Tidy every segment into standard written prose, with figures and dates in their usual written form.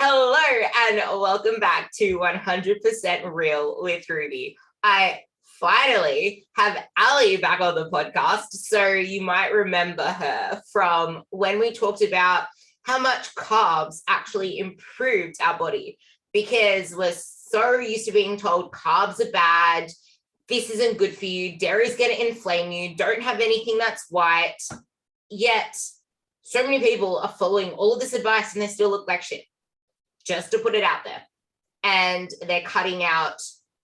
Hello and welcome back to 100% Real with Ruby. I finally have Ali back on the podcast, so you might remember her from when we talked about how much carbs actually improved our body, because we're so used to being told carbs are bad, this isn't good for you, dairy's going to inflame you, don't have anything that's white. Yet so many people are following all of this advice and they still look like shit, just to put it out there. And they're cutting out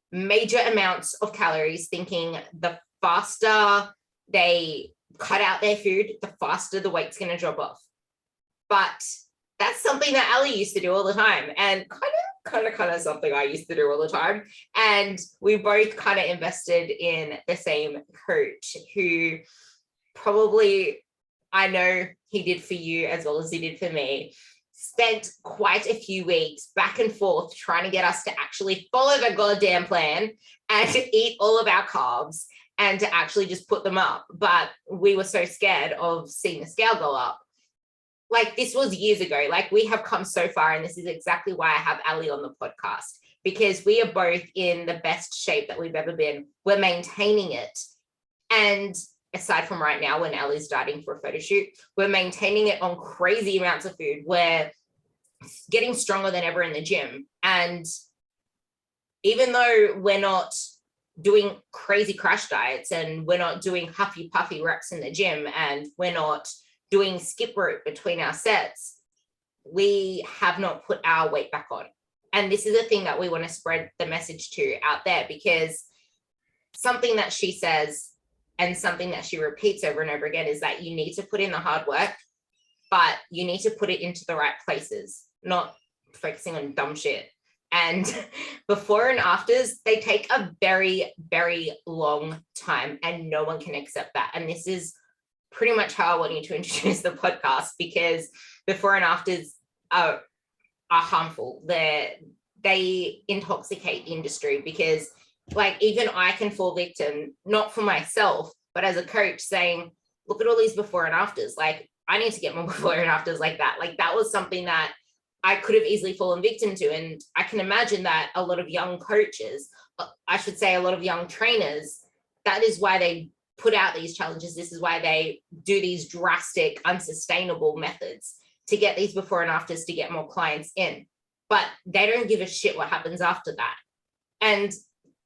major amounts of calories, thinking the faster they cut out their food, the faster the weight's going to drop off. But that's something that Ali used to do all the time, and kind of something I used to do all the time. And we both kind of invested in the same coach who probably, I know he did for you as well as he did for me, spent quite a few weeks back and forth trying to get us to actually follow the goddamn plan and to eat all of our carbs and to actually just put them up. But we were so scared of seeing the scale go up. Like, this was years ago. Like, we have come so far, and this is exactly why I have Ali on the podcast, because we are both in the best shape that we've ever been. We're maintaining it. And aside from right now when Ali's dieting for a photo shoot, we're maintaining it on crazy amounts of food. We're getting stronger than ever in the gym. And even though we're not doing crazy crash diets and we're not doing huffy puffy reps in the gym and we're not doing skip rope between our sets, we have not put our weight back on. And this is a thing that we want to spread the message to out there, because something that she says and something that she repeats over and over again is that you need to put in the hard work, but you need to put it into the right places, not focusing on dumb shit. And before and afters, they take a very, very long time, and no one can accept that. And this is pretty much how I want you to introduce the podcast, because before and afters are harmful. They intoxicate the industry, because like, even I can fall victim, not for myself, but as a coach, saying, look at all these before and afters. Like, I need to get more before and afters like that. Like, that was something that I could have easily fallen victim to. And I can imagine that a lot of young coaches, I should say a lot of young trainers, that is why they put out these challenges. This is why they do these drastic, unsustainable methods to get these before and afters to get more clients in. But they don't give a shit what happens after that. And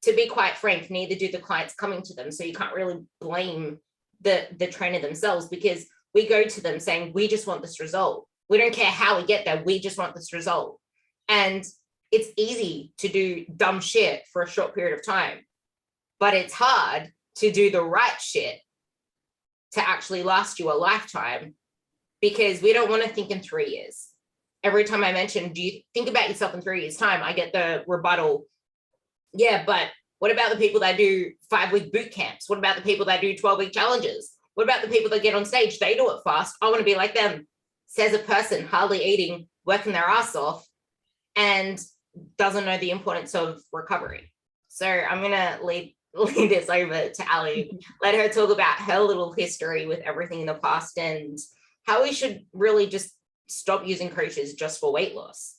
to be quite frank, neither do the clients coming to them. So you can't really blame the trainer themselves, because we go to them saying, we just want this result. We don't care how we get there. We just want this result. And it's easy to do dumb shit for a short period of time, but it's hard to do the right shit to actually last you a lifetime, because we don't want to think in 3 years. Every time I mention, do you think about yourself in 3 years' time? I get the rebuttal, yeah, but what about the people that do 5-week boot camps? What about the people that do 12-week challenges? What about the people that get on stage? They do it fast. I want to be like them. Says a person hardly eating, working their ass off, and doesn't know the importance of recovery. So I'm going to lead this over to Ali, let her talk about her little history with everything in the past and how we should really just stop using coaches just for weight loss.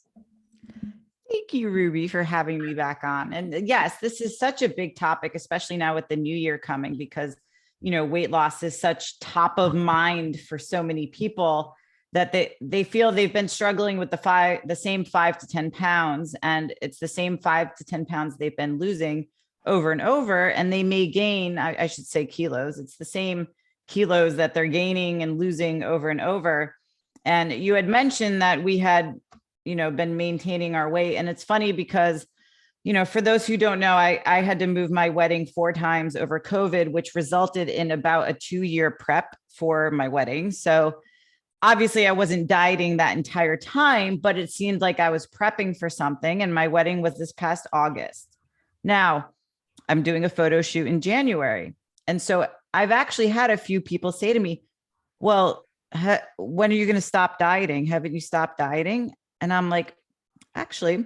Thank you, Ruby, for having me back on. And yes, this is such a big topic, especially now with the new year coming, because, you know, weight loss is such top of mind for so many people that they feel they've been struggling with the same 5 to 10 pounds, and it's the same 5 to 10 pounds they've been losing over and over. And they may gain, I should say kilos. It's the same kilos that they're gaining and losing over and over. And you had mentioned that we had, you know, been maintaining our weight. And it's funny because, you know, for those who don't know, I had to move my wedding 4 times over COVID, which resulted in about a 2-year prep for my wedding. So obviously I wasn't dieting that entire time, but it seemed like I was prepping for something. And my wedding was this past August. Now I'm doing a photo shoot in January. And so I've actually had a few people say to me, well, when are you going to stop dieting? Haven't you stopped dieting? And I'm like, actually,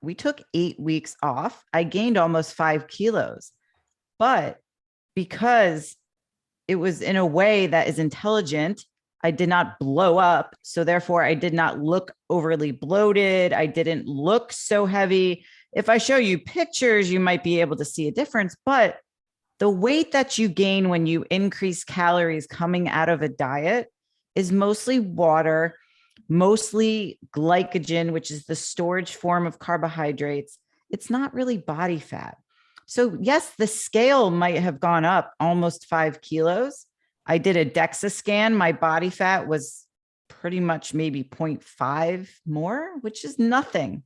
we took 8 weeks off. I gained almost 5 kilos, but because it was in a way that is intelligent, I did not blow up. So therefore, I did not look overly bloated. I didn't look so heavy. If I show you pictures, you might be able to see a difference. But the weight that you gain when you increase calories coming out of a diet is mostly water, mostly glycogen, which is the storage form of carbohydrates. It's not really body fat. So, yes, the scale might have gone up almost 5 kilos. I did a DEXA scan. My body fat was pretty much maybe 0.5 more, which is nothing.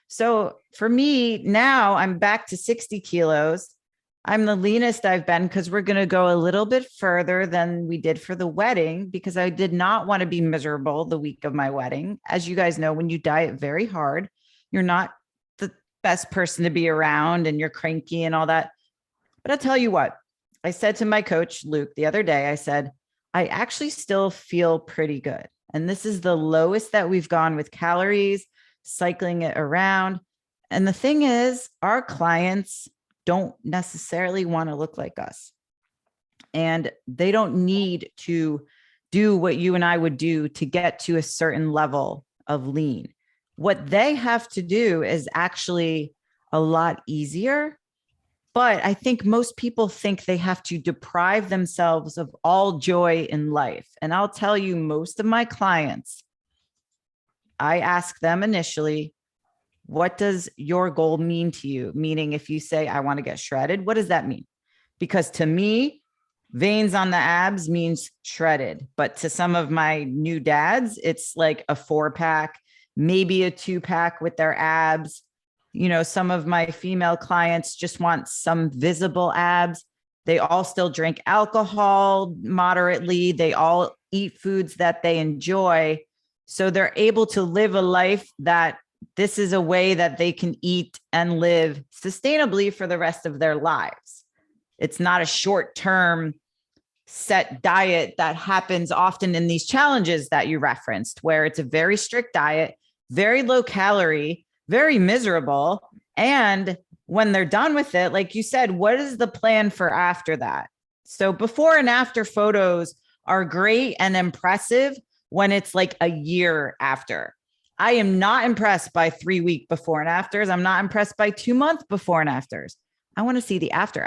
So, for me, now I'm back to 60 kilos. I'm the leanest I've been because we're going to go a little bit further than we did for the wedding because I did not want to be miserable the week of my wedding. As you guys know, when you diet very hard, you're not the best person to be around and you're cranky and all that. But I'll tell you what, I said to my coach, Luke, the other day, I said, I actually still feel pretty good. And this is the lowest that we've gone with calories, cycling it around. And the thing is, our clients don't necessarily want to look like us. And they don't need to do what you and I would do to get to a certain level of lean. What they have to do is actually a lot easier. But I think most people think they have to deprive themselves of all joy in life. And I'll tell you, most of my clients, I ask them initially, what does your goal mean to you? Meaning, if you say, I want to get shredded, what does that mean? Because to me, veins on the abs means shredded. But to some of my new dads, it's like a 4-pack, maybe a 2-pack with their abs. You know, some of my female clients just want some visible abs. They all still drink alcohol moderately. They all eat foods that they enjoy. So they're able to live a life that this is a way that they can eat and live sustainably for the rest of their lives. It's not a short-term set diet that happens often in these challenges that you referenced, where it's a very strict diet, very low calorie, very miserable. And when they're done with it, like you said, what is the plan for after that? So before and after photos are great and impressive when it's like a year after. I am not impressed by 3-week before and afters. I'm not impressed by 2-month before and afters. I want to see the after.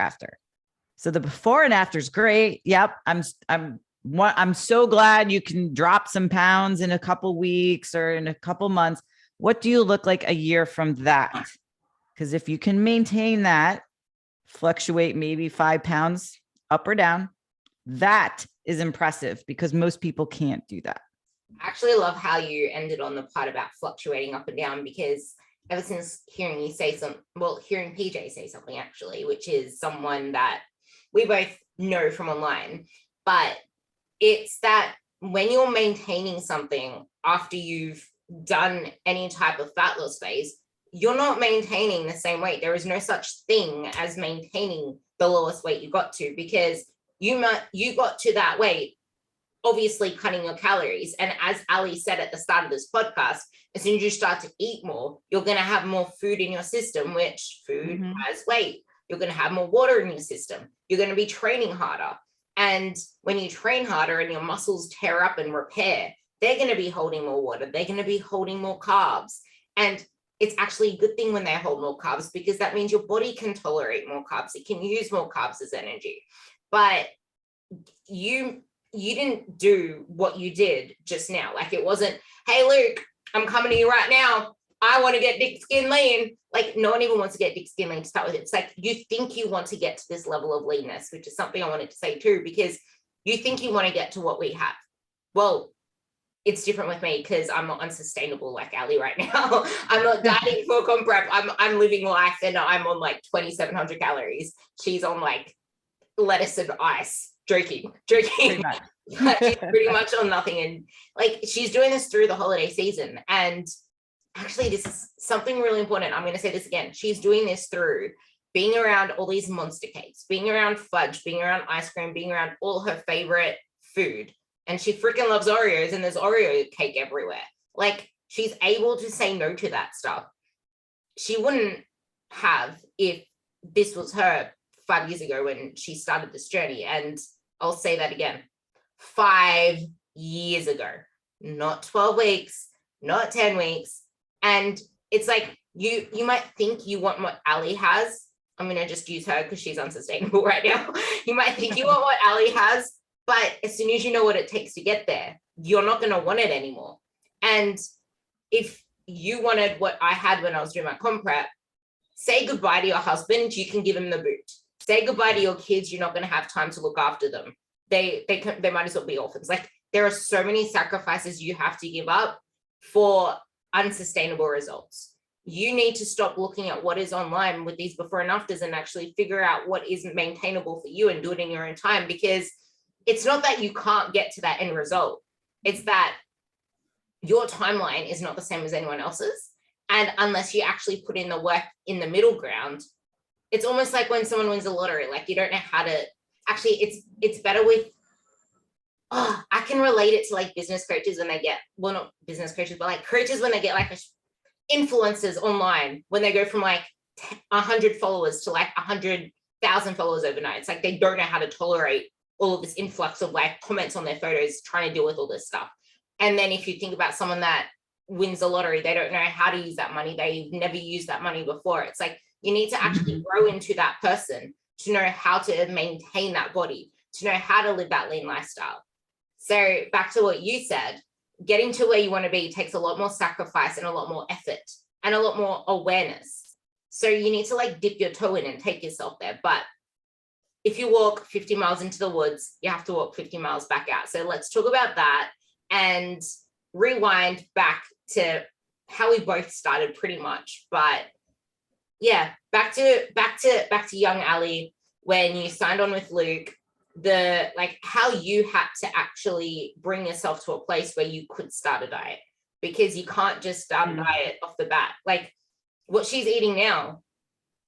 So the before and after is great. Yep. I'm so glad you can drop some pounds in a couple weeks or in a couple months. What do you look like a year from that? Because if you can maintain that, fluctuate maybe 5 pounds up or down, that is impressive because most people can't do that. I actually love how you ended on the part about fluctuating up and down, because ever since hearing PJ say something actually, which is someone that we both know from online, but it's that when you're maintaining something after you've done any type of fat loss phase, you're not maintaining the same weight. There is no such thing as maintaining the lowest weight you got to, because you got to that weight obviously cutting your calories. And as Ali said at the start of this podcast, as soon as you start to eat more, you're going to have more food in your system, which food has weight. You're going to have more water in your system. You're going to be training harder. And when you train harder and your muscles tear up and repair, they're going to be holding more water. They're going to be holding more carbs. And it's actually a good thing when they hold more carbs, because that means your body can tolerate more carbs. It can use more carbs as energy. But you didn't do what you did just now. Like, it wasn't, hey, Luke, I'm coming to you right now. I want to get thick skin lean. Like, no one even wants to get thick skin lean to start with. It's like, you think you want to get to this level of leanness, which is something I wanted to say too, because you think you want to get to what we have. Well, it's different with me because I'm not unsustainable like Ali right now. I'm not dieting for comp prep. I'm living life and I'm on like 2,700 calories. She's on like lettuce and ice. Joking. But she's pretty much on nothing. And like, she's doing this through the holiday season. And actually, this is something really important. I'm going to say this again. She's doing this through being around all these monster cakes, being around fudge, being around ice cream, being around all her favorite food. And she freaking loves Oreos, and there's Oreo cake everywhere. Like, she's able to say no to that stuff. She wouldn't have if this was her 5 years ago when she started this journey. And I'll say that again, 5 years ago, not 12 weeks, not 10 weeks. And it's like, you might think you want what Ali has. I'm going to just use her because she's unsustainable right now. You might think you want what Ali has, but as soon as you know what it takes to get there, you're not going to want it anymore. And if you wanted what I had when I was doing my comp prep, say goodbye to your husband, you can give him the boot. Say goodbye to your kids, you're not going to have time to look after them. They might as well be orphans. Like, there are so many sacrifices you have to give up for unsustainable results. You need to stop looking at what is online with these before and afters and actually figure out what is maintainable for you and do it in your own time, because it's not that you can't get to that end result. It's that your timeline is not the same as anyone else's. And unless you actually put in the work in the middle ground, it's almost like when someone wins a lottery, like you don't know how to actually, it's better with, I can relate it to like business coaches when they get, well, not business coaches, but like coaches when they get like influencers online, when they go from like 100 followers to like 100,000 followers overnight. It's like they don't know how to tolerate all of this influx of like comments on their photos, trying to deal with all this stuff. And then if you think about someone that wins the lottery, they don't know how to use that money. They've never used that money before. It's like, you need to actually grow into that person to know how to maintain that body, to know how to live that lean lifestyle. So back to what you said, getting to where you want to be takes a lot more sacrifice and a lot more effort and a lot more awareness. So you need to like dip your toe in and take yourself there. But if you walk 50 miles into the woods, you have to walk 50 miles back out. So let's talk about that and rewind back to how we both started pretty much. But yeah, back to young Ali, when you signed on with Luke, the like how you had to actually bring yourself to a place where you could start a diet, because you can't just start a diet off the bat. Like what she's eating now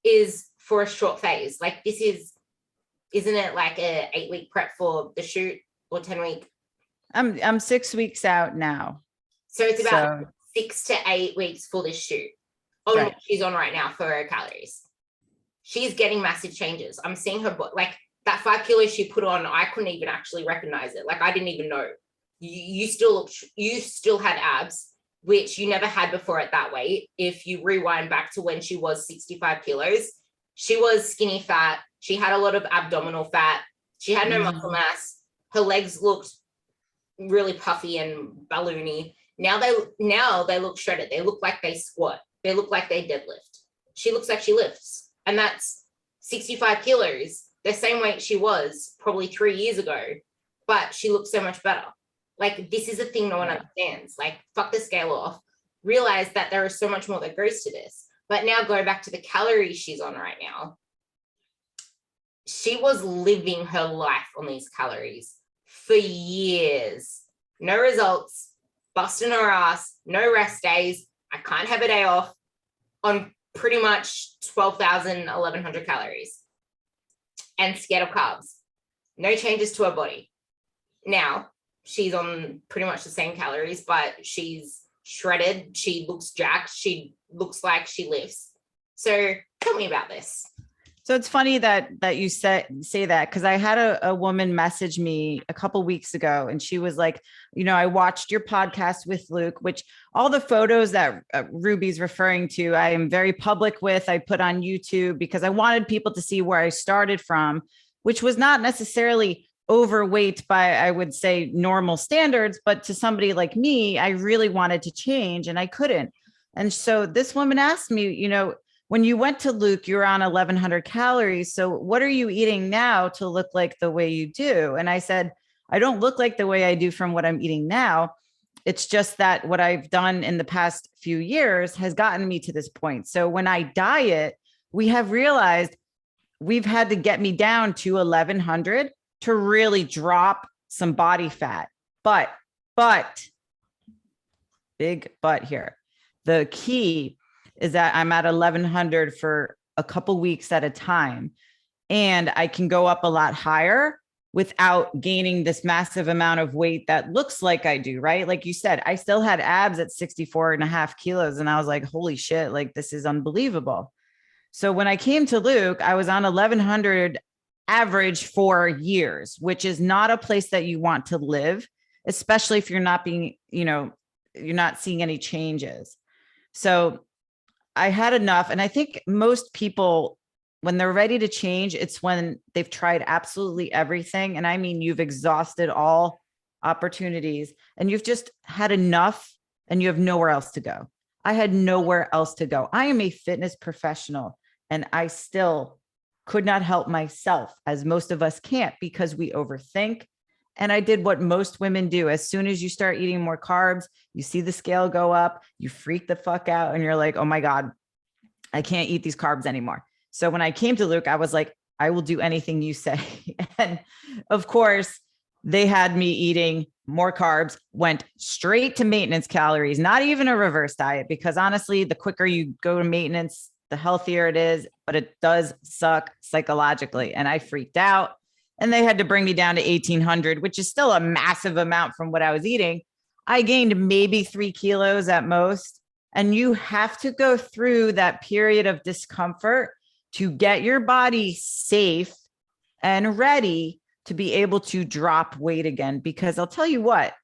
is for a short phase. Like isn't it like a 8-week prep for the shoot, or 10-week? I'm 6 weeks out now. So it's about 6 to 8 weeks for this shoot. On right. What she's on right now for her calories. She's getting massive changes. I'm seeing her, like that 5 kilos she put on, I couldn't even actually recognize it. Like I didn't even know. You still had abs, which you never had before at that weight. If you rewind back to when she was 65 kilos, she was skinny fat. She had a lot of abdominal fat. She had no muscle mass. Her legs looked really puffy and balloony. Now they look shredded. They look like they squat. They look like they deadlift. She looks like she lifts. And that's 65 kilos, the same weight she was probably 3 years ago, but she looks so much better. Like this is a thing no one understands. Like fuck the scale off. Realize that there is so much more that goes to this. But now go back to the calories she's on right now. She was living her life on these calories for years. No results, busting her ass, no rest days. I can't have a day off, on pretty much 12,000, 1,100 calories and scared of carbs. No changes to her body. Now she's on pretty much the same calories, but she's shredded. She looks jacked. She looks like she lifts. So tell me about this. So it's funny that you say that, because I had a woman message me a couple weeks ago, and she was like, I watched your podcast with Luke, which all the photos that Ruby's referring to, I am very public with. I put on YouTube because I wanted people to see where I started from, which was not necessarily overweight by, I would say, normal standards, but to somebody like me, I really wanted to change and I couldn't. And so this woman asked me, when you went to Luke, you were on 1,100 calories. So what are you eating now to look like the way you do? And I said, I don't look like the way I do from what I'm eating now. It's just that what I've done in the past few years has gotten me to this point. So when I diet, we have realized we've had to get me down to 1,100 to really drop some body fat. But big but here. The key is that I'm at 1,100 for a couple weeks at a time, and I can go up a lot higher without gaining this massive amount of weight that looks like I do, right? Like you said, I still had abs at 64.5 kilos. And I was like, holy shit, like this is unbelievable. So when I came to Luke, I was on 1,100 average for years, which is not a place that you want to live, especially if you're not being, you're not seeing any changes. So I had enough. And I think most people, when they're ready to change, it's when they've tried absolutely everything. And I mean, you've exhausted all opportunities and you've just had enough and you have nowhere else to go. I had nowhere else to go. I am a fitness professional and I still could not help myself, as most of us can't, because we overthink. And I did what most women do. As soon as you start eating more carbs, you see the scale go up, you freak the fuck out and you're like, oh my God, I can't eat these carbs anymore. So when I came to Luke, I was like, I will do anything you say. And of course, they had me eating more carbs, went straight to maintenance calories, not even a reverse diet, because honestly, the quicker you go to maintenance, the healthier it is, but it does suck psychologically. And I freaked out and they had to bring me down to 1800, which is still a massive amount from what I was eating. I gained maybe 3 kilos at most. And you have to go through that period of discomfort to get your body safe and ready to be able to drop weight again. Because I'll tell you what,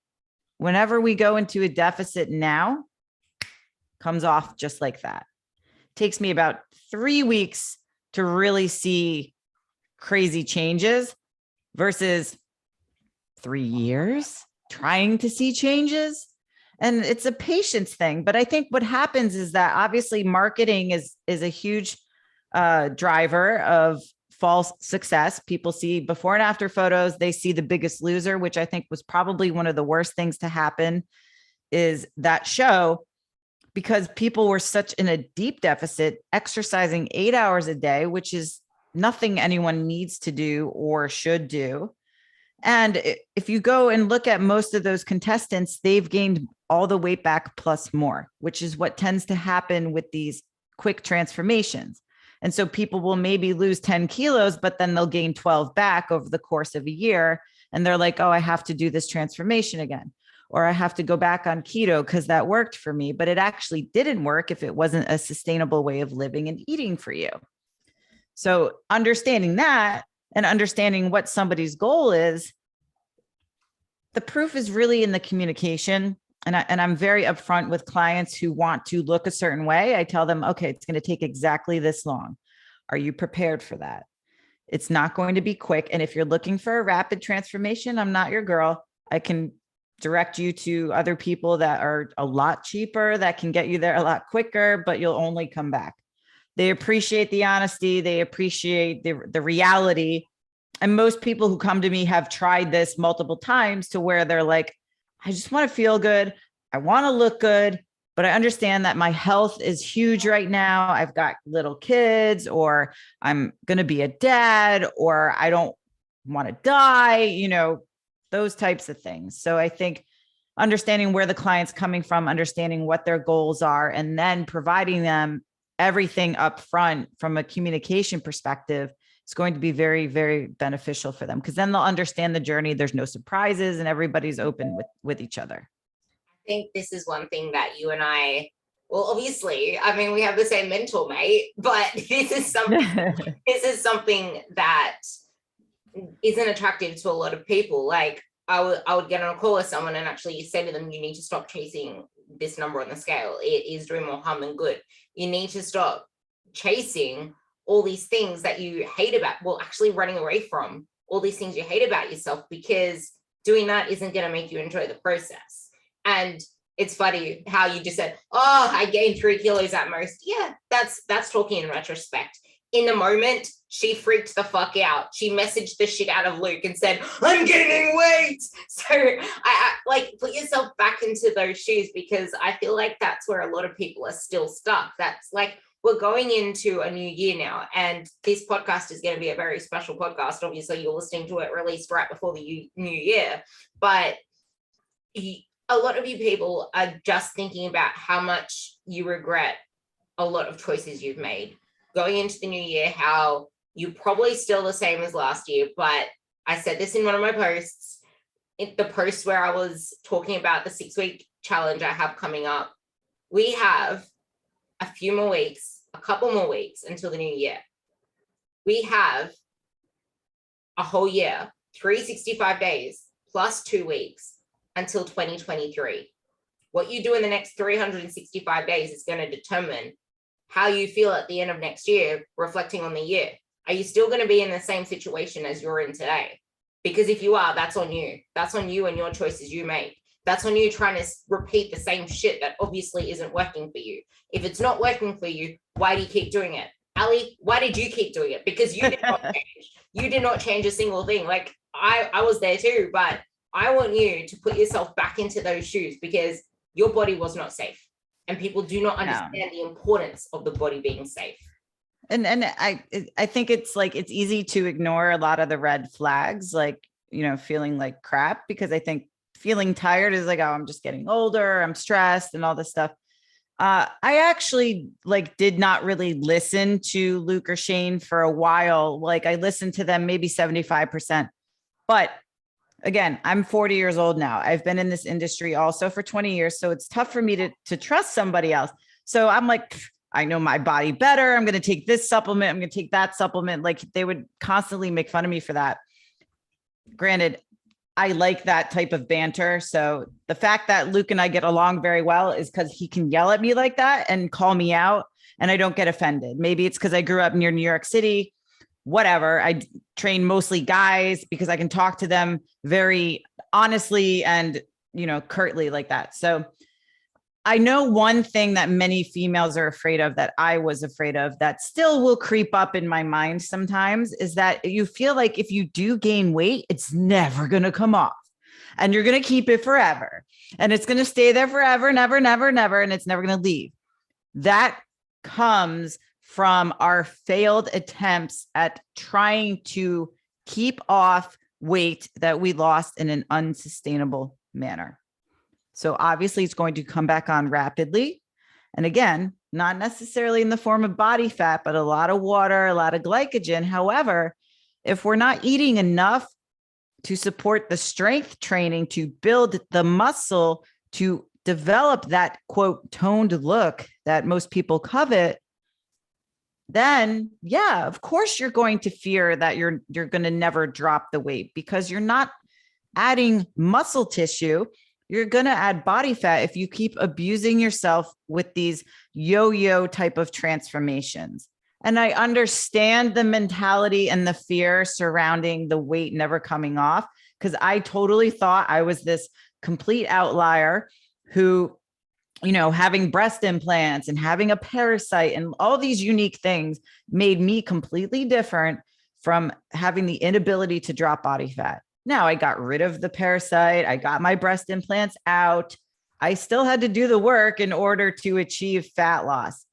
whenever we go into a deficit now, comes off just like that. It takes me about 3 weeks to really see crazy changes versus 3 years trying to see changes. And it's a patience thing. But I think what happens is that obviously marketing is a huge driver of false success. People see before and after photos, they see The Biggest Loser, which I think was probably one of the worst things to happen is that show, because people were such in a deep deficit, exercising 8 hours a day, which is nothing anyone needs to do or should do. And if you go and look at most of those contestants, they've gained all the weight back plus more, which is what tends to happen with these quick transformations. And so people will maybe lose 10 kilos, but then they'll gain 12 back over the course of a year. And they're like, oh, I have to do this transformation again, or I have to go back on keto because that worked for me. But it actually didn't work if it wasn't a sustainable way of living and eating for you. So understanding that and understanding what somebody's goal is, the proof is really in the communication. And I'm very upfront with clients who want to look a certain way. I tell them, okay, it's going to take exactly this long. Are you prepared for that? It's not going to be quick. And if you're looking for a rapid transformation, I'm not your girl. I can direct you to other people that are a lot cheaper, that can get you there a lot quicker, but you'll only come back. They appreciate the honesty. They appreciate the reality. And most people who come to me have tried this multiple times to where they're like, I just want to feel good. I want to look good, but I understand that my health is huge right now. I've got little kids, or I'm going to be a dad, or I don't want to die, those types of things. So I think understanding where the client's coming from, understanding what their goals are, and then providing them everything up front from a communication perspective, it's going to be very, very beneficial for them, because then they'll understand the journey. There's no surprises and everybody's open with each other. I think this is one thing that you and I, well, obviously, I mean, we have the same mentor, mate, but this is something that isn't attractive to a lot of people. Like I would get on a call with someone and actually say to them, you need to stop chasing this number on the scale. It is doing more harm than good. You need to stop chasing all these things that you hate about, well, actually running away from all these things you hate about yourself, because doing that isn't going to make you enjoy the process. And it's funny how you just said, oh, I gained 3 kilos at most. Yeah, that's talking in retrospect. In the moment, she freaked the fuck out. She messaged the shit out of Luke and said, I'm gaining weight. So I like, put yourself back into those shoes, because I feel like that's where a lot of people are still stuck. That's like, we're going into a new year now, and this podcast is going to be a very special podcast. Obviously, you're listening to it released right before the new year, but a lot of you people are just thinking about how much you regret a lot of choices you've made going into the new year, how you're probably still the same as last year. But I said this in one of my posts, the post where I was talking about the 6-week challenge I have coming up. We have a few more weeks, a couple more weeks until the new year. We have a whole year, 365 days plus 2 weeks until 2023. What you do in the next 365 days is going to determine how you feel at the end of next year, reflecting on the year. Are you still going to be in the same situation as you're in today? Because if you are, that's on you. That's on you and your choices you make. That's on you trying to repeat the same shit that obviously isn't working for you. If it's not working for you, why do you keep doing it? Ali, why did you keep doing it? Because you did not change. You did not change a single thing. Like I was there too, but I want you to put yourself back into those shoes because your body was not safe. And people do not understand the importance of the body being safe. And I think it's like, it's easy to ignore a lot of the red flags, like, you know, feeling like crap, because I think feeling tired is like, oh, I'm just getting older, I'm stressed and all this stuff. I actually like did not really listen to Luke or Shane for a while. Like I listened to them maybe 75%, but again, I'm 40 years old now. I've been in this industry also for 20 years. So it's tough for me to trust somebody else. So I'm like, I know my body better. I'm going to take this supplement. I'm going to take that supplement. Like they would constantly make fun of me for that. Granted, I like that type of banter. So the fact that Luke and I get along very well is because he can yell at me like that and call me out and I don't get offended. Maybe it's because I grew up near New York City, whatever. I train mostly guys because I can talk to them very honestly and, you know, curtly like that. So I know one thing that many females are afraid of, that I was afraid of, that still will creep up in my mind sometimes, is that you feel like if you do gain weight, it's never going to come off and you're going to keep it forever and it's going to stay there forever, never, never, never. And it's never going to leave. That comes from our failed attempts at trying to keep off weight that we lost in an unsustainable manner. So obviously it's going to come back on rapidly. And again, not necessarily in the form of body fat, but a lot of water, a lot of glycogen. However, if we're not eating enough to support the strength training, to build the muscle, to develop that quote toned look that most people covet, then yeah, of course you're going to fear that you're going to never drop the weight because you're not adding muscle tissue. You're going to add body fat if you keep abusing yourself with these yo-yo type of transformations. And I understand the mentality and the fear surrounding the weight never coming off, because I totally thought I was this complete outlier who, you know, having breast implants and having a parasite and all these unique things made me completely different from having the inability to drop body fat. Now I got rid of the parasite. I got my breast implants out. I still had to do the work in order to achieve fat loss.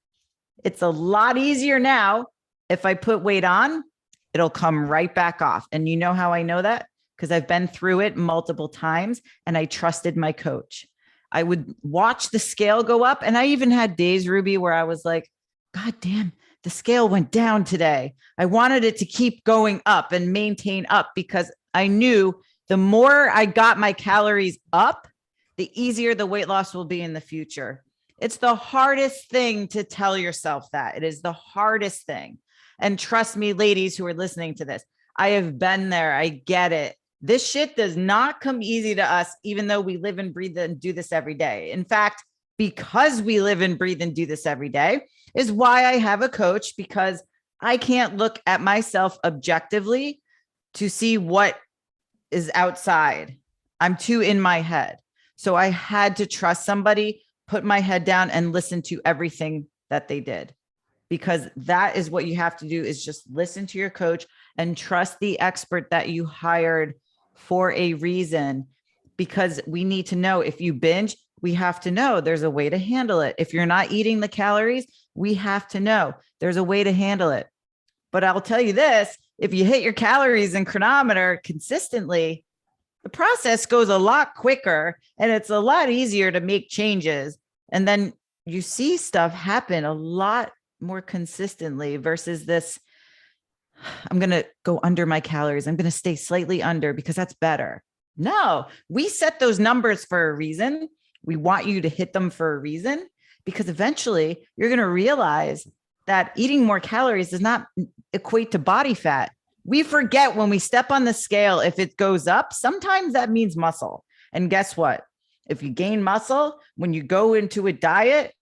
It's a lot easier now. If I put weight on, it'll come right back off. And you know how I know that? Because I've been through it multiple times and I trusted my coach. I would watch the scale go up. And I even had days, Ruby, where I was like, God damn, the scale went down today. I wanted it to keep going up and maintain up because I knew the more I got my calories up, the easier the weight loss will be in the future. It's the hardest thing to tell yourself that. It is the hardest thing. And trust me, ladies who are listening to this, I have been there. I get it. This shit does not come easy to us, even though we live and breathe and do this every day. In fact, because we live and breathe and do this every day is why I have a coach, because I can't look at myself objectively to see what is outside. I'm too in my head. So I had to trust somebody, put my head down and listen to everything that they did, because that is what you have to do, is just listen to your coach and trust the expert that you hired for a reason, because we need to know if you binge, we have to know there's a way to handle it. If you're not eating the calories, we have to know there's a way to handle it. But I'll tell you this, if you hit your calories and chronometer consistently, the process goes a lot quicker and it's a lot easier to make changes. And then you see stuff happen a lot more consistently versus this, I'm going to go under my calories. I'm going to stay slightly under because that's better. No, we set those numbers for a reason. We want you to hit them for a reason, because eventually you're going to realize that eating more calories does not equate to body fat. We forget when we step on the scale, if it goes up, sometimes that means muscle. And guess what? If you gain muscle, when you go into a diet,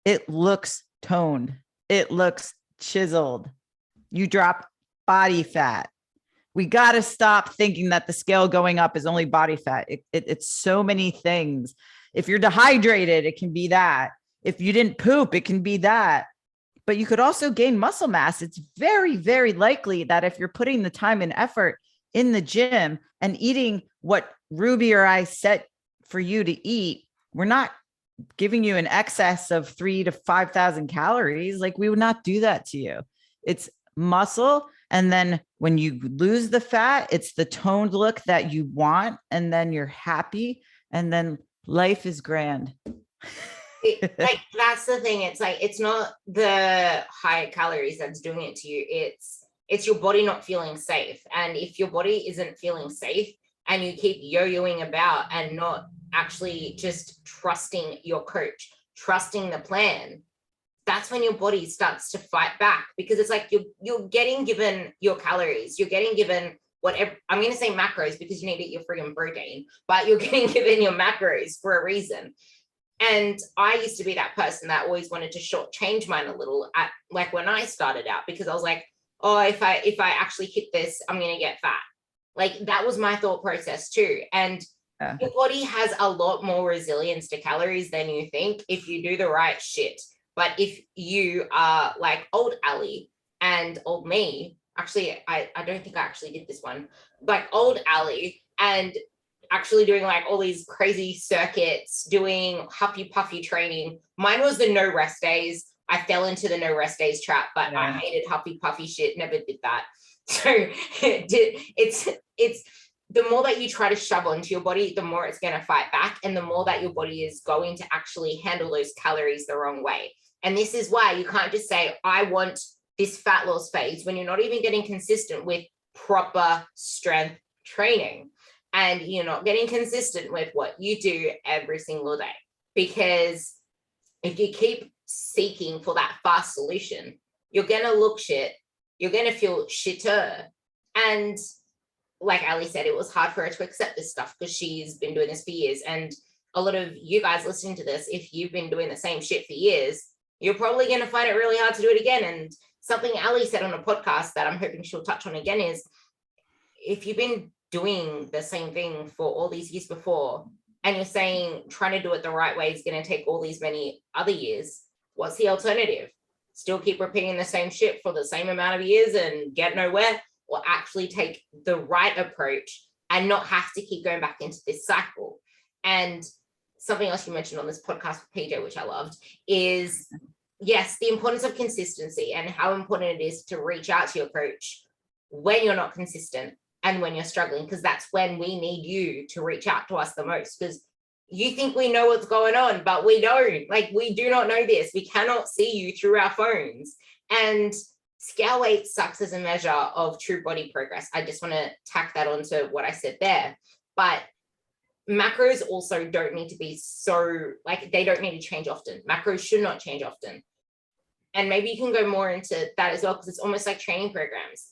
it looks toned. It looks chiseled. You drop body fat. We got to stop thinking that the scale going up is only body fat. It's so many things. If you're dehydrated, it can be that. If you didn't poop, it can be that. But you could also gain muscle mass. It's very, very likely that if you're putting the time and effort in the gym and eating what Ruby or I set for you to eat, we're not giving you an excess of 3,000 to 5,000 calories. Like, we would not do that to you. It's muscle. And then when you lose the fat, it's the toned look that you want. And then you're happy. And then life is grand. Like, that's the thing. It's like, it's not the high calories that's doing it to you. It's your body not feeling safe. And if your body isn't feeling safe and you keep yo-yoing about and not actually just trusting your coach, trusting the plan, that's when your body starts to fight back, because it's like you're getting given your calories, you're getting given whatever, I'm going to say macros because you need to eat your friggin' protein, but you're getting given your macros for a reason. And I used to be that person that always wanted to shortchange mine a little at, like, when I started out, because I was like, oh, if I actually hit this, I'm going to get fat. Like, that was my thought process too. And your body has a lot more resilience to calories than you think if you do the right shit. But if you are like old Ali and old me, actually, I don't think I actually did this one, like old Ali and actually doing like all these crazy circuits, doing huffy puffy training. Mine was the no rest days. I fell into the no rest days trap, but I hated huffy puffy shit, never did that. So it's the more that you try to shove onto your body, the more it's going to fight back, and the more that your body is going to actually handle those calories the wrong way. And this is why you can't just say, I want this fat loss phase, when you're not even getting consistent with proper strength training, and you're not getting consistent with what you do every single day. Because if you keep seeking for that fast solution, you're going to look shit, you're going to feel shitter. And like Ali said, it was hard for her to accept this stuff because she's been doing this for years. And a lot of you guys listening to this, if you've been doing the same shit for years, you're probably going to find it really hard to do it again. And something Ali said on a podcast that I'm hoping she'll touch on again is, if you've been doing the same thing for all these years before, and you're saying trying to do it the right way is going to take all these many other years, what's the alternative? Still keep repeating the same shit for the same amount of years and get nowhere? Or actually take the right approach and not have to keep going back into this cycle? And something else you mentioned on this podcast with PJ, which I loved, is yes, the importance of consistency and how important it is to reach out to your coach when you're not consistent and when you're struggling, because that's when we need you to reach out to us the most, because you think we know what's going on, but we don't. Like, we do not know this. We cannot see you through our phones. And scale weight sucks as a measure of true body progress. I just want to tack that onto what I said there. But macros also don't need to be so, like, they don't need to change often. Macros should not change often. And maybe you can go more into that as well, because it's almost like training programs.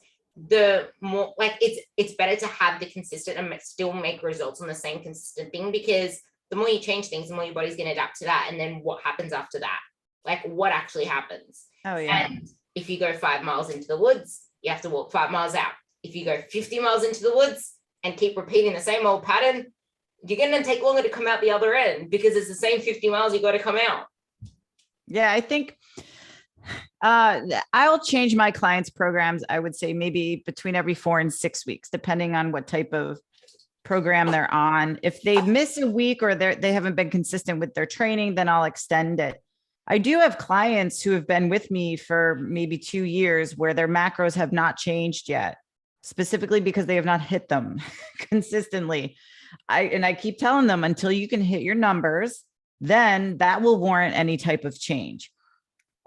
The more, like, it's better to have the consistent and still make results on the same consistent thing, because the more you change things, the more your body's going to adapt to that. And then what happens after that? Like, what actually happens? Oh, yeah. And if you go 5 miles into the woods, you have to walk 5 miles out. If you go 50 miles into the woods and keep repeating the same old pattern, you're going to take longer to come out the other end, because it's the same 50 miles you got to come out. Yeah, I think I'll change my clients' programs, I would say maybe between every 4 and 6 weeks, depending on what type of program they're on. If they miss a week or they haven't been consistent with their training, then I'll extend it. I do have clients who have been with me for maybe 2 years where their macros have not changed yet, specifically because they have not hit them consistently. I keep telling them, until you can hit your numbers, then that will warrant any type of change.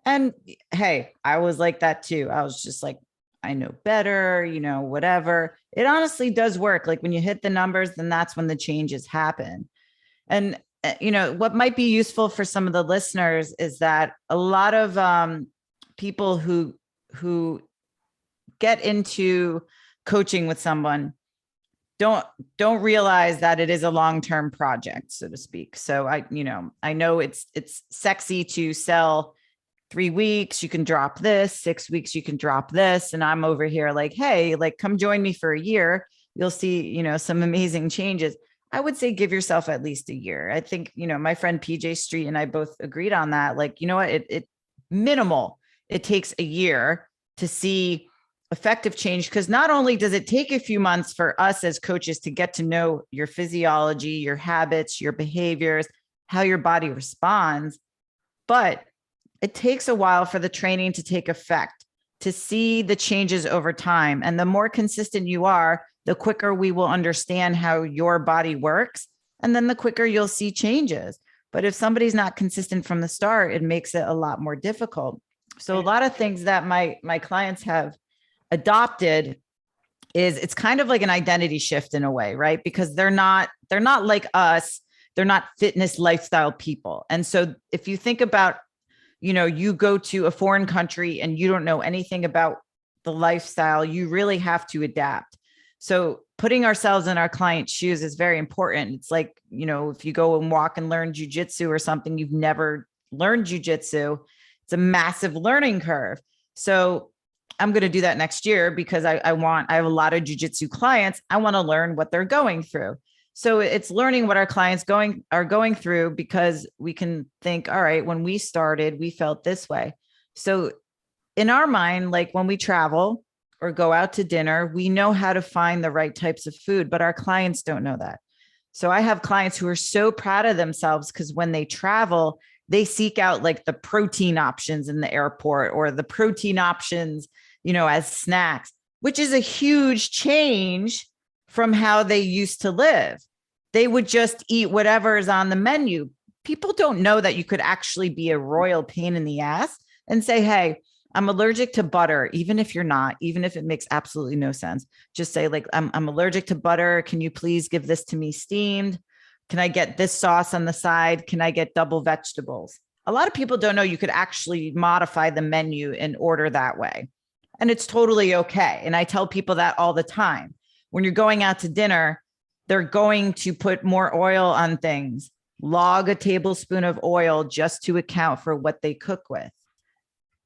And hey, I was like that too. I was just like, I know better, whatever. It honestly does work. Like, when you hit the numbers, then that's when the changes happen. And what might be useful for some of the listeners is that a lot of people who get into coaching with someone don't don't realize that it is a long-term project, so to speak. So I know it's sexy to sell 3 weeks, you can drop this, 6 weeks, you can drop this. And I'm over here like, hey, like come join me for a year. You'll see, some amazing changes. I would say give yourself at least a year. I think, my friend PJ Street and I both agreed on that. Like, you know what, it minimal, it takes a year to see effective change. Because not only does it take a few months for us as coaches to get to know your physiology, your habits, your behaviors, how your body responds, but it takes a while for the training to take effect, to see the changes over time. And the more consistent you are, the quicker we will understand how your body works. And then the quicker you'll see changes. But if somebody's not consistent from the start, it makes it a lot more difficult. So a lot of things that my clients have adopted is it's kind of like an identity shift in a way, right? Because they're not like us. They're not fitness lifestyle people. And so if you think about, you go to a foreign country and you don't know anything about the lifestyle, you really have to adapt. So putting ourselves in our client's shoes is very important. It's like, if you go and walk and learn jujitsu or something, you've never learned jujitsu, it's a massive learning curve. So I'm going to do that next year because I have a lot of jujitsu clients. I want to learn what they're going through. So it's learning what our clients are going through, because we can think, all right, when we started, we felt this way. So in our mind, like when we travel or go out to dinner, we know how to find the right types of food, but our clients don't know that. So I have clients who are so proud of themselves because when they travel, they seek out like the protein options in the airport or the protein options, as snacks, which is a huge change from how they used to live. They would just eat whatever is on the menu. People don't know that you could actually be a royal pain in the ass and say, hey, I'm allergic to butter, even if you're not, even if it makes absolutely no sense. Just say like, I'm allergic to butter. Can you please give this to me steamed? Can I get this sauce on the side? Can I get double vegetables? A lot of people don't know you could actually modify the menu and order that way. And it's totally okay. And I tell people that all the time. When you're going out to dinner, they're going to put more oil on things. Log a tablespoon of oil just to account for what they cook with.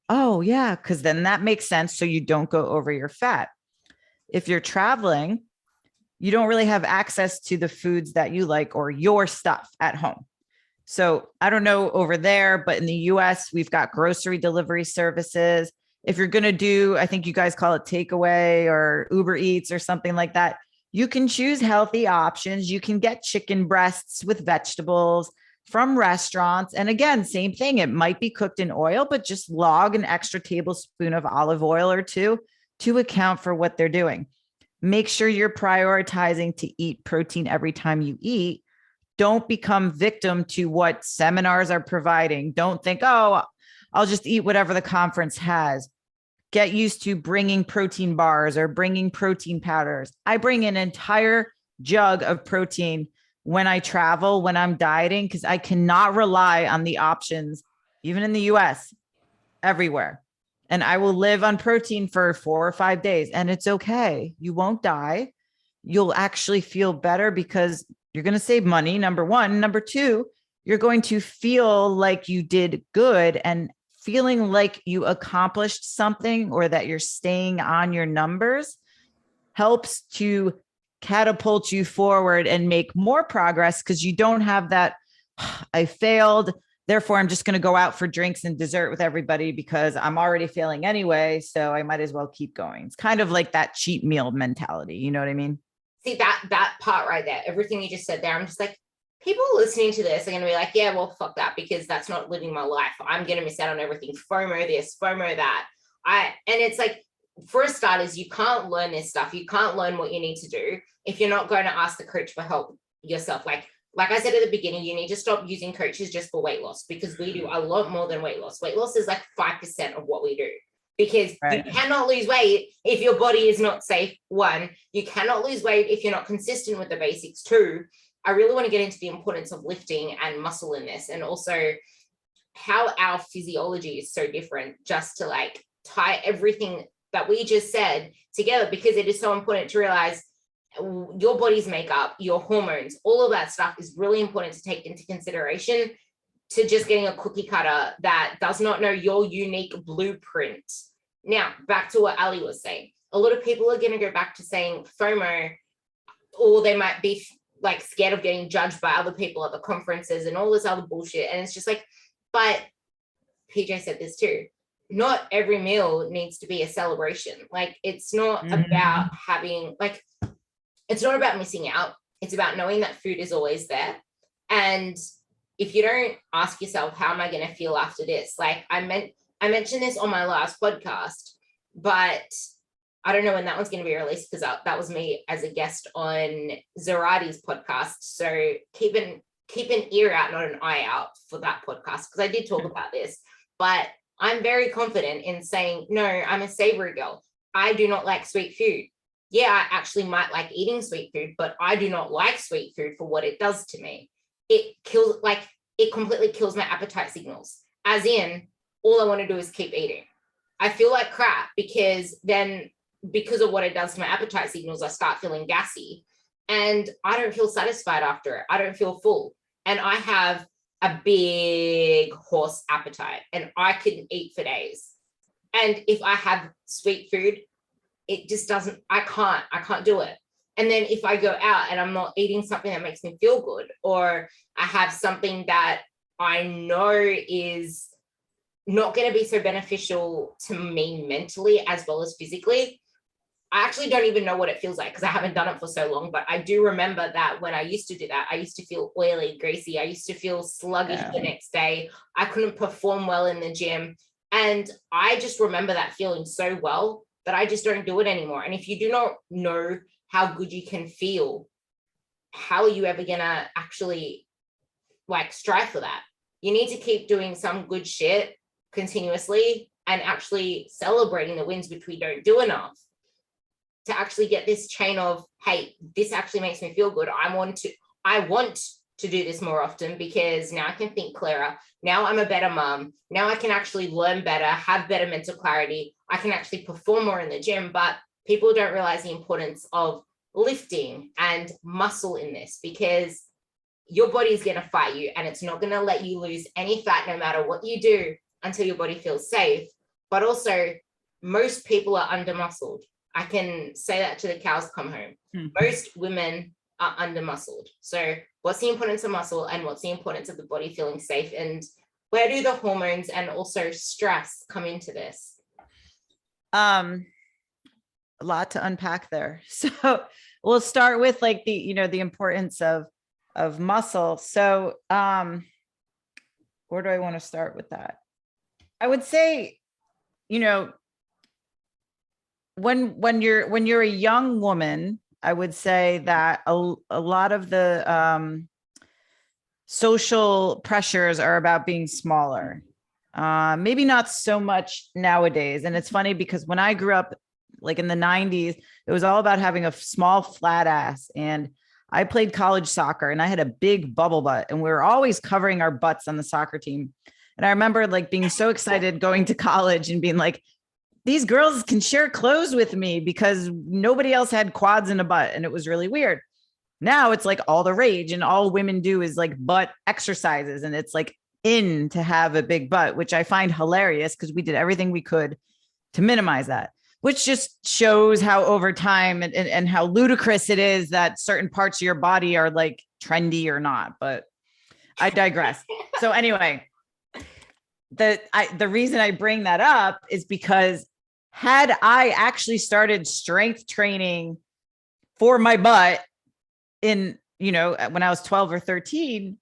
Oh, yeah, because then that makes sense. So you don't go over your fat. If you're traveling, you don't really have access to the foods that you like or your stuff at home. So I don't know over there, but in the US, we've got grocery delivery services. If you're going to do, I think you guys call it takeaway or Uber Eats or something like that, you can choose healthy options. You can get chicken breasts with vegetables from restaurants. And again, same thing. It might be cooked in oil, but just log an extra tablespoon of olive oil or two to account for what they're doing. Make sure you're prioritizing to eat protein every time you eat. Don't become victim to what seminars are providing. Don't think, oh, I'll just eat whatever the conference has. Get used to bringing protein bars or bringing protein powders. I bring an entire jug of protein when I travel, when I'm dieting, because I cannot rely on the options, even in the US, everywhere. And I will live on protein for 4 or 5 days and it's okay. You won't die. You'll actually feel better because you're going to save money. Number one. Number two, you're going to feel like you did good, and feeling like you accomplished something or that you're staying on your numbers helps to catapult you forward and make more progress, because you don't have that, I failed, therefore I'm just going to go out for drinks and dessert with everybody because I'm already failing anyway, so I might as well keep going. It's kind of like that cheat meal mentality. You know what I mean? See, that part right there, everything you just said there, I'm just like, people listening to this are going to be like, yeah, well, fuck that, because that's not living my life. I'm going to miss out on everything. FOMO this, FOMO that. And it's like, for starters, you can't learn this stuff. You can't learn what you need to do if you're not going to ask the coach for help yourself. Like I said at the beginning, you need to stop using coaches just for weight loss, because we do a lot more than weight loss. Weight loss is like 5% of what we do, because right. You cannot lose weight if your body is not safe. One, you cannot lose weight if you're not consistent with the basics. Two, I really want to get into the importance of lifting and muscle in this, and also how our physiology is so different, just to like tie everything that we just said together, because it is so important to realize your body's makeup, your hormones, all of that stuff is really important to take into consideration to just getting a cookie cutter that does not know your unique blueprint. Now, back to what Ali was saying. A lot of people are going to go back to saying FOMO, or they might be like scared of getting judged by other people at the conferences and all this other bullshit. And it's just like, but PJ said this too. Not every meal needs to be a celebration. Like, it's not about having, like, it's not about missing out. It's about knowing that food is always there. And if you don't ask yourself, how am I going to feel after this? Like, I mentioned this on my last podcast, but I don't know when that one's going to be released, because that was me as a guest on Zarati's podcast. So keep an ear out, not an eye out, for that podcast, because I did talk about this. But I'm very confident in saying, no, I'm a savory girl. I do not like sweet food. Yeah, I actually might like eating sweet food, but I do not like sweet food for what it does to me. It completely kills my appetite signals. As in, all I want to do is keep eating. I feel like crap because of what it does to my appetite signals, I start feeling gassy and I don't feel satisfied after it. I don't feel full. And I have a big horse appetite and I can eat for days. And if I have sweet food, it just doesn't, I can't do it. And then if I go out and I'm not eating something that makes me feel good, or I have something that I know is not going to be so beneficial to me mentally as well as physically, I actually don't even know what it feels like because I haven't done it for so long. But I do remember that when I used to do that, I used to feel oily, greasy. I used to feel sluggish the next day. I couldn't perform well in the gym. And I just remember that feeling so well that I just don't do it anymore. And if you do not know how good you can feel, how are you ever going to actually like strive for that? You need to keep doing some good shit continuously and actually celebrating the wins, which we don't do enough, to actually get this chain of, hey, this actually makes me feel good. I want to do this more often because now I can think clearer. Now I'm a better mom. Now I can actually learn better, have better mental clarity. I can actually perform more in the gym. But people don't realize the importance of lifting and muscle in this, because your body is going to fight you and it's not going to let you lose any fat no matter what you do until your body feels safe. But also, most people are under muscled. I can say that to the cows come home. Most women are under muscled. So what's the importance of muscle and what's the importance of the body feeling safe? And where do the hormones and also stress come into this? A lot to unpack there. So we'll start with like the importance of muscle. So where do I want to start with that? I would say, when you're a young woman, I would say that a lot of the social pressures are about being smaller. Maybe not so much nowadays. And it's funny because when I grew up, like in the 90s, it was all about having a small flat ass. And I played college soccer and I had a big bubble butt and we were always covering our butts on the soccer team. And I remember like being so excited going to college and being like, these girls can share clothes with me because nobody else had quads and a butt. And it was really weird. Now it's like all the rage and all women do is like butt exercises. And it's like in to have a big butt, which I find hilarious because we did everything we could to minimize that, which just shows how over time and how ludicrous it is that certain parts of your body are like trendy or not, but I digress. So anyway, the reason I bring that up is because had I actually started strength training for my butt when I was 12 or 13,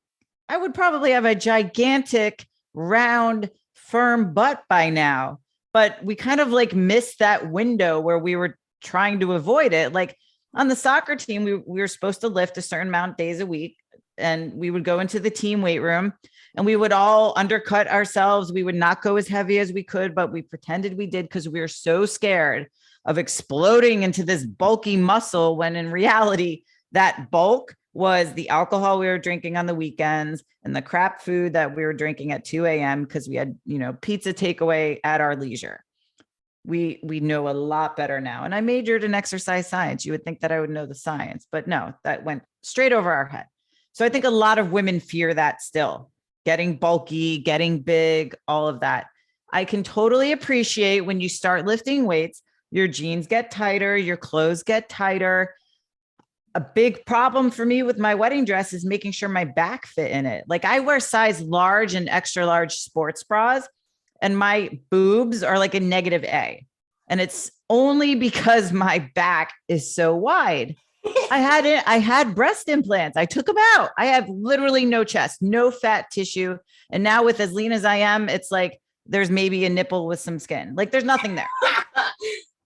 I would probably have a gigantic, round, firm butt by now. But we kind of like missed that window where we were trying to avoid it. Like on the soccer team, we were supposed to lift a certain amount of days a week. And we would go into the team weight room and we would all undercut ourselves. We would not go as heavy as we could, but we pretended we did because we were so scared of exploding into this bulky muscle, when in reality, that bulk was the alcohol we were drinking on the weekends and the crap food that we were drinking at 2 a.m. because we had, pizza takeaway at our leisure. we know a lot better now. And I majored in exercise science. You would think that I would know the science, but no, that went straight over our head. So I think a lot of women fear that still, getting bulky, getting big, all of that. I can totally appreciate when you start lifting weights, your jeans get tighter, your clothes get tighter. A big problem for me with my wedding dress is making sure my back fit in it. Like I wear size large and extra large sports bras, and my boobs are like a negative A. And it's only because my back is so wide. I had breast implants. I took them out. I have literally no chest, no fat tissue. And now with as lean as I am, it's like there's maybe a nipple with some skin. Like there's nothing there.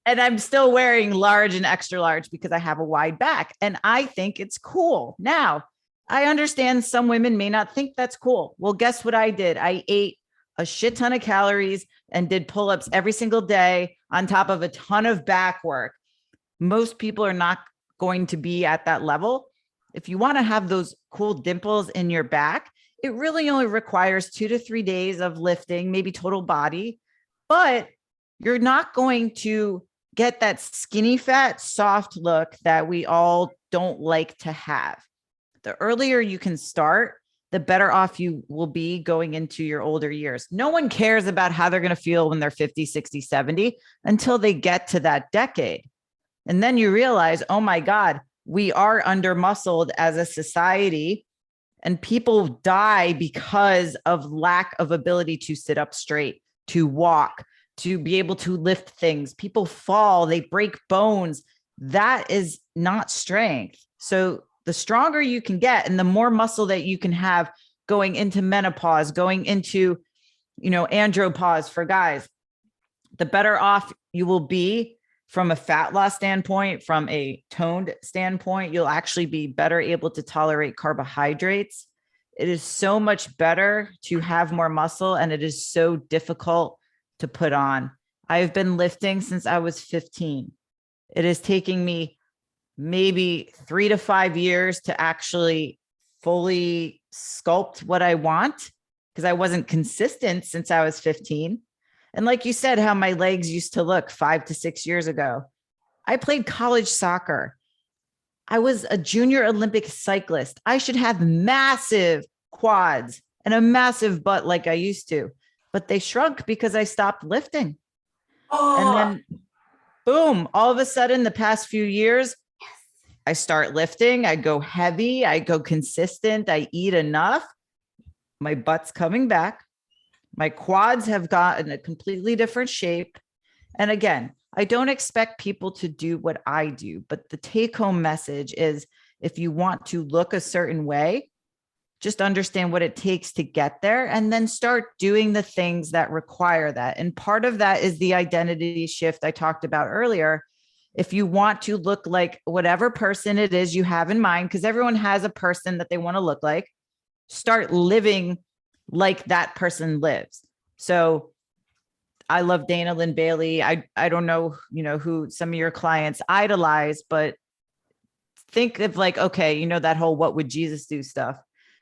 And I'm still wearing large and extra large because I have a wide back. And I think it's cool. Now, I understand some women may not think that's cool. Well, guess what I did? I ate a shit ton of calories and did pull-ups every single day on top of a ton of back work. Most people are not going to be at that level. If you want to have those cool dimples in your back, it really only requires 2 to 3 days of lifting, maybe total body, but you're not going to get that skinny fat, soft look that we all don't like to have. The earlier you can start, the better off you will be going into your older years. No one cares about how they're going to feel when they're 50, 60, 70 until they get to that decade. And then you realize, oh my God, we are under muscled as a society, and people die because of lack of ability to sit up straight, to walk, to be able to lift things. People fall, they break bones. That is not strength. So the stronger you can get and the more muscle that you can have going into menopause, going into, andropause for guys, the better off you will be from a fat loss standpoint, from a toned standpoint. You'll actually be better able to tolerate carbohydrates. It is so much better to have more muscle, and it is so difficult to put on. I've been lifting since I was 15. It is taking me maybe 3 to 5 years to actually fully sculpt what I want, because I wasn't consistent since I was 15. And like you said, how my legs used to look 5 to 6 years ago. I played college soccer. I was a junior Olympic cyclist. I should have massive quads and a massive butt like I used to, but they shrunk because I stopped lifting. And then boom, all of a sudden the past few years, I start lifting, I go heavy, I go consistent, I eat enough. My butt's coming back. My quads have gotten a completely different shape. And again, I don't expect people to do what I do, but the take home message is if you want to look a certain way, just understand what it takes to get there and then start doing the things that require that. And part of that is the identity shift I talked about earlier. If you want to look like whatever person it is you have in mind, because everyone has a person that they want to look like, start living like that person lives. So I love Dana Lynn Bailey. I don't know, who some of your clients idolize, but think of like, okay, that whole what would Jesus do stuff,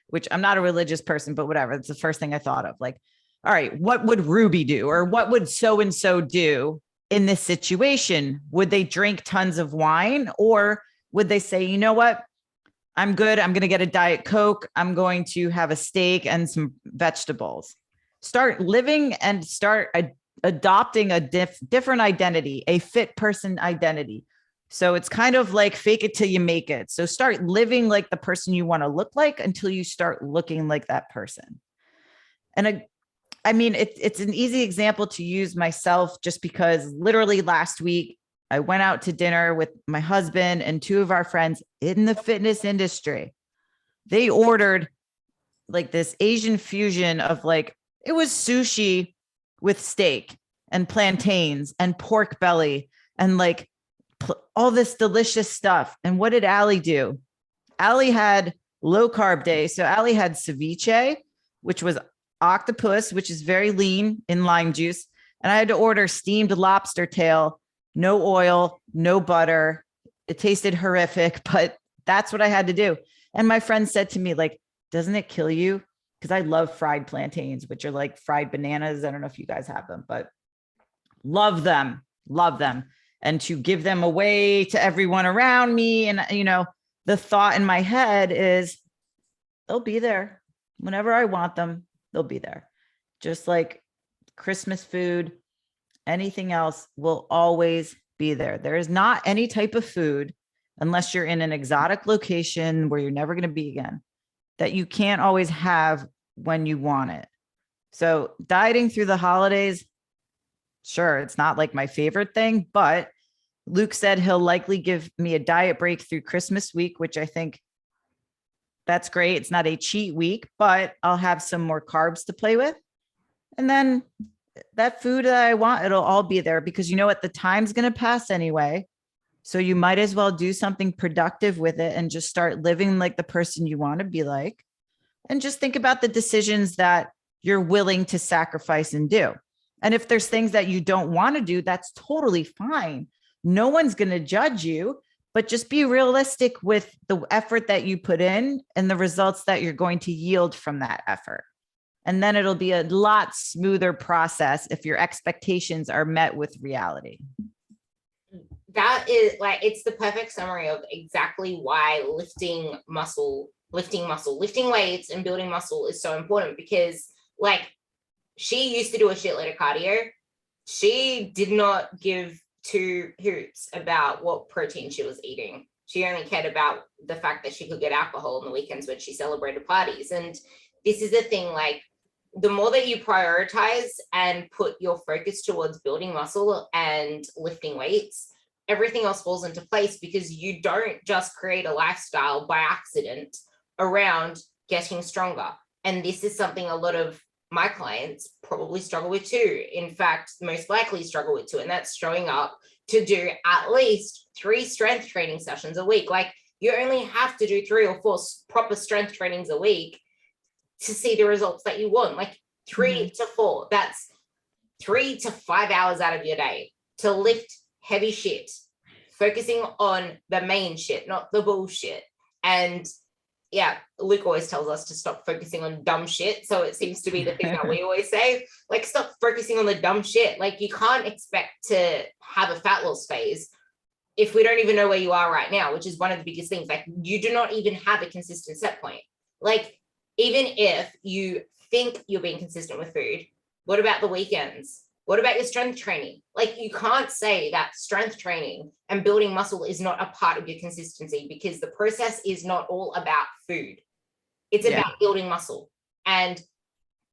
which I'm not a religious person, but whatever. It's the first thing I thought of. Like, all right, what would Ruby do? Or what would so-and-so do in this situation? Would they drink tons of wine? Or would they say, you know what? I'm good. I'm going to get a Diet Coke. I'm going to have a steak and some vegetables. Start living and start adopting a different identity, a fit person identity. So it's kind of like fake it till you make it. So start living like the person you want to look like until you start looking like that person. And it's an easy example to use myself, just because literally last week I went out to dinner with my husband and 2 of our friends in the fitness industry. They ordered like this Asian fusion of it was sushi with steak and plantains and pork belly and all this delicious stuff. And what did Allie do? Allie had low carb day. So Allie had ceviche, which was octopus, which is very lean in lime juice. And I had to order steamed lobster tail, no oil, no butter. It tasted horrific, but that's what I had to do. And my friend said to me, doesn't it kill you? Because I love fried plantains, which are like fried bananas. I don't know if you guys have them, but love them. love them, and to give them away to everyone around me. And, the thought in my head is they'll be there whenever I want them. They'll be there. Just like Christmas food, anything else will always be there. There is not any type of food, unless you're in an exotic location where you're never going to be again, that you can't always have when you want it. So dieting through the holidays, sure, it's not like my favorite thing, but Luke said he'll likely give me a diet break through Christmas week, which I think that's great. It's not a cheat week, but I'll have some more carbs to play with. And then that food that I want, it'll all be there, because you know what? The time's going to pass anyway. So you might as well do something productive with it and just start living like the person you want to be like. And just think about the decisions that you're willing to sacrifice and do. And if there's things that you don't want to do, that's totally fine. No one's going to judge you, but just be realistic with the effort that you put in and the results that you're going to yield from that effort. And then it'll be a lot smoother process if your expectations are met with reality. That is like, it's the perfect summary of exactly why lifting weights and building muscle is so important, because like she used to do a shitload of cardio. She did not give two hoots about what protein she was eating. She only cared about the fact that she could get alcohol on the weekends when she celebrated parties. And this is the thing, like the more that you prioritize and put your focus towards building muscle and lifting weights, everything else falls into place, because you don't just create a lifestyle by accident around getting stronger. And this is something a lot of my clients probably struggle with too. In fact, most likely struggle with too. And that's showing up to do at least 3 strength training sessions a week. Like you only have to do 3 or 4 proper strength trainings a week to see the results that you want. Like 3 to 4, that's 3 to 5 hours out of your day to lift heavy shit, focusing on the main shit, not the bullshit. And yeah, Luke always tells us to stop focusing on dumb shit. So it seems to be the thing that we always say, like, stop focusing on the dumb shit. Like you can't expect to have a fat loss phase if we don't even know where you are right now, which is one of the biggest things. Like you do not even have a consistent set point. Like even if you think you're being consistent with food, what about the weekends? What about your strength training? Like you can't say that strength training and building muscle is not a part of your consistency, because the process is not all about food. It's about building muscle. And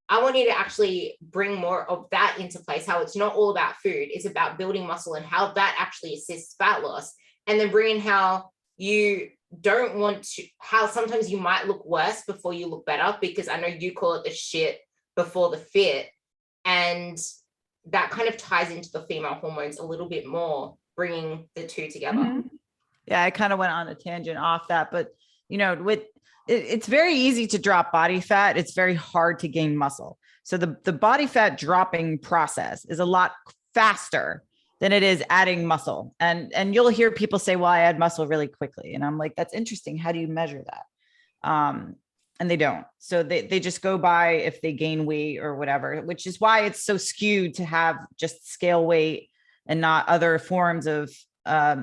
I want you to actually bring more of that into place, how it's not all about food. It's about building muscle and how that actually assists fat loss. And then bring in how you don't want to, how sometimes you might look worse before you look better, because I know you call it the shit before the fit. And that kind of ties into the female hormones a little bit more, bringing the two together. Yeah, I kind of went on a tangent off that, but it's very easy to drop body fat. It's very hard to gain muscle. So the body fat dropping process is a lot faster than it is adding muscle. And you'll hear people say, well, I add muscle really quickly. And I'm like, that's interesting. How do you measure that? And they don't. So they just go by if they gain weight or whatever, which is why it's so skewed to have just scale weight and not other forms of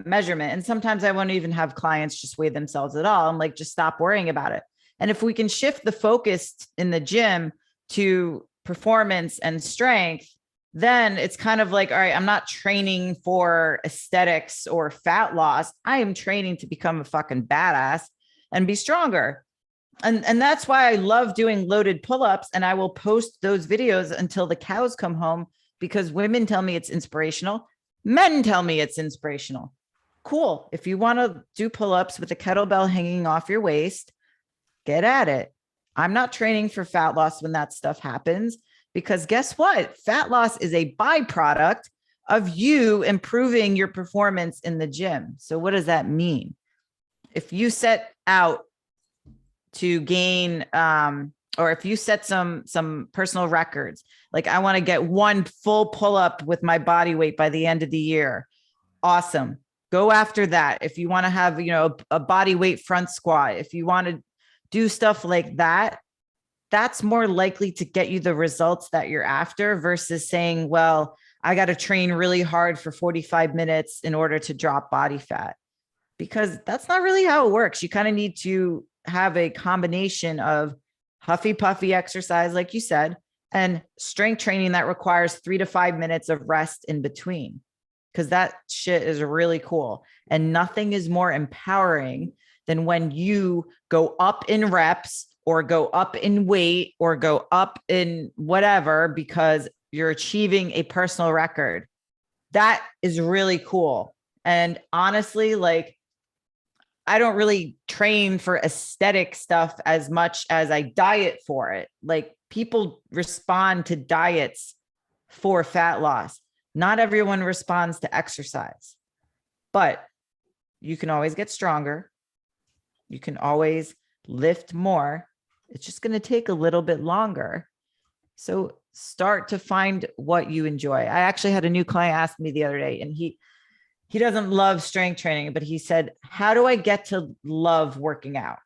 measurement. And sometimes I won't even have clients just weigh themselves at all. I'm like, just stop worrying about it. And if we can shift the focus in the gym to performance and strength, then it's kind of like, all right, I'm not training for aesthetics or fat loss. I am training to become a fucking badass and be stronger. And that's why I love doing loaded pull-ups, and I will post those videos until the cows come home, because women tell me it's inspirational. Men tell me it's inspirational. Cool. If you want to do pull-ups with a kettlebell hanging off your waist, get at it. I'm not training for fat loss when that stuff happens, because guess what? Fat loss is a byproduct of you improving your performance in the gym. So what does that mean? If you set out to gain, or if you set some personal records, like I want to get 1 full pull-up with my body weight by the end of the year. Awesome. Go after that. If you want to have, a body weight front squat, if you want to do stuff like that, that's more likely to get you the results that you're after, versus saying, well, I got to train really hard for 45 minutes in order to drop body fat, because that's not really how it works. You kind of need to have a combination of huffy puffy exercise, like you said, and strength training that requires 3 to 5 minutes of rest in between, because that shit is really cool. And nothing is more empowering than when you go up in reps or go up in weight or go up in whatever because you're achieving a personal record. That is really cool. And honestly, like, I don't really train for aesthetic stuff as much as I diet for it. Like, people respond to diets for fat loss. Not everyone responds to exercise, but you can always get stronger. You can always lift more. It's just going to take a little bit longer. So start to find what you enjoy. I actually had a new client ask me the other day, and he doesn't love strength training, but he said, how do I get to love working out?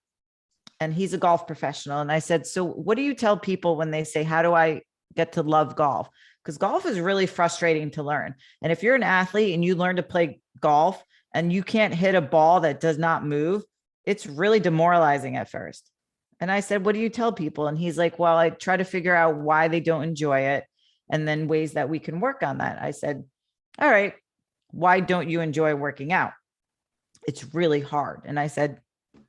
And he's a golf professional. And I said, so what do you tell people when they say, how do I get to love golf? Because golf is really frustrating to learn. And if you're an athlete and you learn to play golf and you can't hit a ball that does not move, it's really demoralizing at first. And I said, what do you tell people? And he's like, well, I try to figure out why they don't enjoy it and then ways that we can work on that. I said, all right, why don't you enjoy working out? It's really hard. And I said,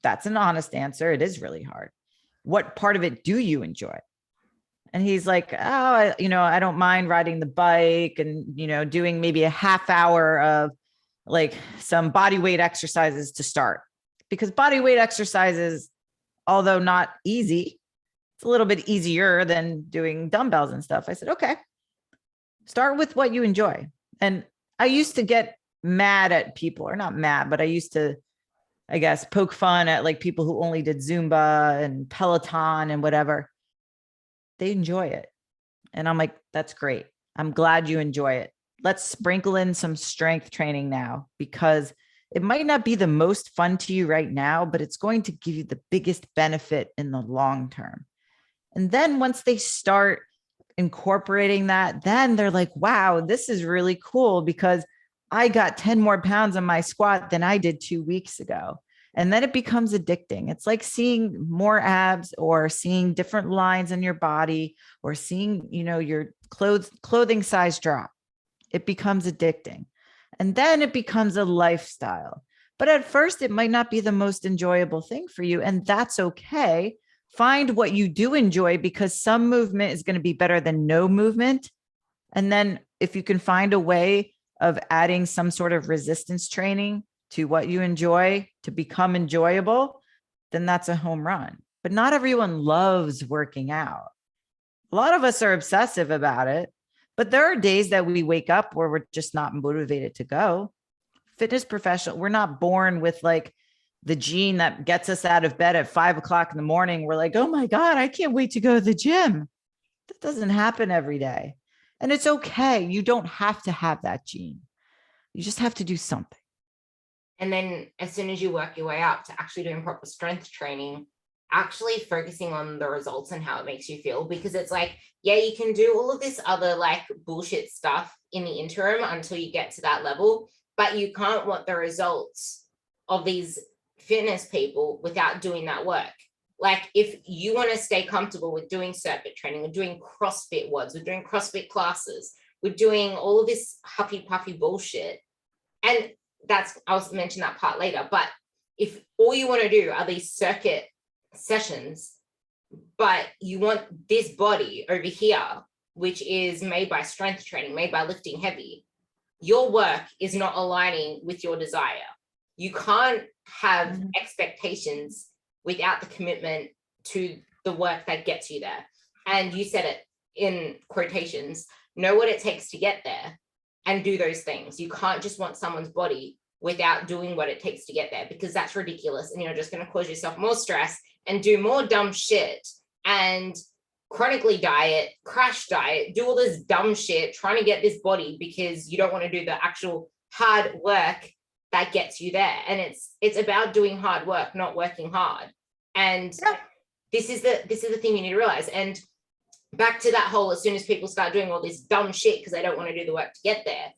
that's an honest answer. It is really hard. What part of it do you enjoy? And he's like, oh, I don't mind riding the bike and, doing maybe a half hour of like some body weight exercises to start, because body weight exercises, although not easy, it's a little bit easier than doing dumbbells and stuff. I said, okay, start with what you enjoy. And I used to get mad at people, or not mad, but I used to, I guess, poke fun at like people who only did Zumba and Peloton and whatever. They enjoy it. And I'm like, that's great. I'm glad you enjoy it. Let's sprinkle in some strength training now, because it might not be the most fun to you right now, but it's going to give you the biggest benefit in the long term. And then once they start incorporating that, then they're like, wow, this is really cool because I got 10 more pounds on my squat than I did 2 weeks ago. And then it becomes addicting. It's like seeing more abs or seeing different lines in your body or seeing, your clothing size drop. It becomes addicting. And then it becomes a lifestyle. But at first, it might not be the most enjoyable thing for you. And that's okay. Find what you do enjoy, because some movement is going to be better than no movement. And then if you can find a way of adding some sort of resistance training to what you enjoy to become enjoyable, then that's a home run. But not everyone loves working out. A lot of us are obsessive about it, but there are days that we wake up where we're just not motivated to go. Fitness professional, we're not born with like the gene that gets us out of bed at 5 o'clock in the morning. We're like, oh my God, I can't wait to go to the gym. That doesn't happen every day. And it's okay. You don't have to have that gene. You just have to do something. And then as soon as you work your way up to actually doing proper strength training, actually focusing on the results and how it makes you feel, because it's like, yeah, you can do all of this other like bullshit stuff in the interim until you get to that level, but you can't want the results of these fitness people without doing that work. Like, if you want to stay comfortable with doing circuit training, we're doing CrossFit WODs, we're doing CrossFit classes, we're doing all of this huffy puffy bullshit. And I'll mention that part later. But if all you want to do are these circuit sessions, but you want this body over here, which is made by strength training, made by lifting heavy, your work is not aligning with your desire. You can't have expectations without the commitment to the work that gets you there. And you said it in quotations, know what it takes to get there and do those things. You can't just want someone's body without doing what it takes to get there, because that's ridiculous. And you're just going to cause yourself more stress and do more dumb shit and chronically diet, crash diet, do all this dumb shit trying to get this body because you don't want to do the actual hard work that gets you there. And it's about doing hard work, not working hard. And this is the thing you need to realize. And back to that whole, as soon as people start doing all this dumb shit because they don't want to do the work to get there,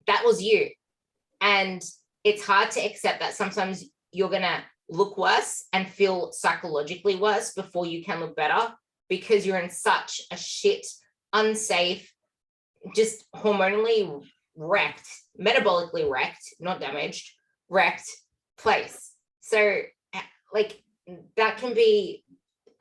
that was you. And it's hard to accept that sometimes you're going to look worse and feel psychologically worse before you can look better, because you're in such a shit, unsafe, just hormonally wrecked, metabolically wrecked, not damaged, wrecked place. So like that can be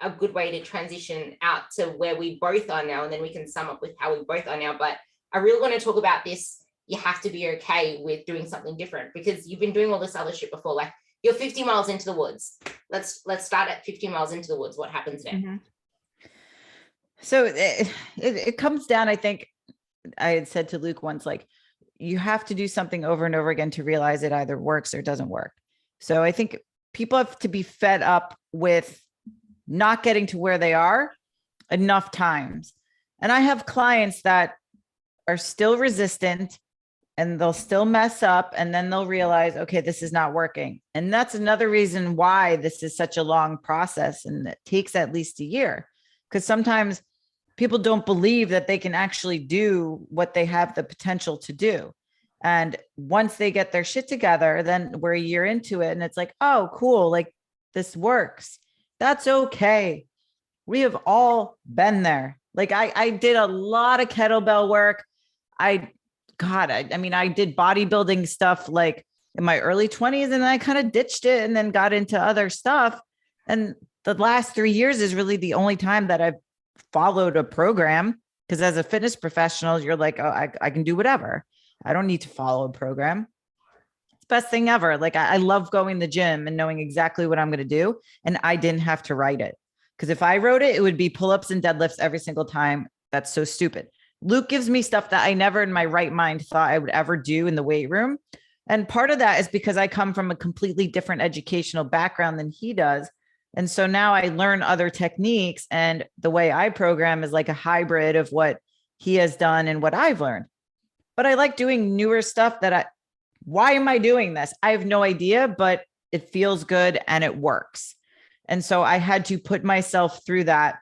a good way to transition out to where we both are now, and then we can sum up with how we both are now. But I really want to talk about this. You have to be okay with doing something different, because you've been doing all this other shit before. Like, you're 50 miles into the woods. Let's start at 50 miles into the woods. What happens next? Mm-hmm. So it comes down, I think I had said to Luke once, like, you have to do something over and over again to realize it either works or doesn't work. So I think people have to be fed up with not getting to where they are enough times. And I have clients that are still resistant, and they'll still mess up, and then they'll realize, okay, this is not working. And that's another reason why this is such a long process, and it takes at least a year, because sometimes people don't believe that they can actually do what they have the potential to do. And once they get their shit together, then we're a year into it, and it's like, oh, cool, like this works. That's okay. We have all been there. Like I did a lot of kettlebell work. I mean, I did bodybuilding stuff like in my early 20s, and then I kind of ditched it and then got into other stuff. And the last 3 years is really the only time that I've followed a program, because as a fitness professional, you're like, oh, I can do whatever. I don't need to follow a program. It's the best thing ever. Like I love going to the gym and knowing exactly what I'm going to do. And I didn't have to write it, because if I wrote it, it would be pull-ups and deadlifts every single time. That's so stupid. Luke gives me stuff that I never in my right mind thought I would ever do in the weight room. And part of that is because I come from a completely different educational background than he does. And so now I learn other techniques, and the way I program is like a hybrid of what he has done and what I've learned. But I like doing newer stuff why am I doing this? I have no idea, but it feels good and it works. And so I had to put myself through that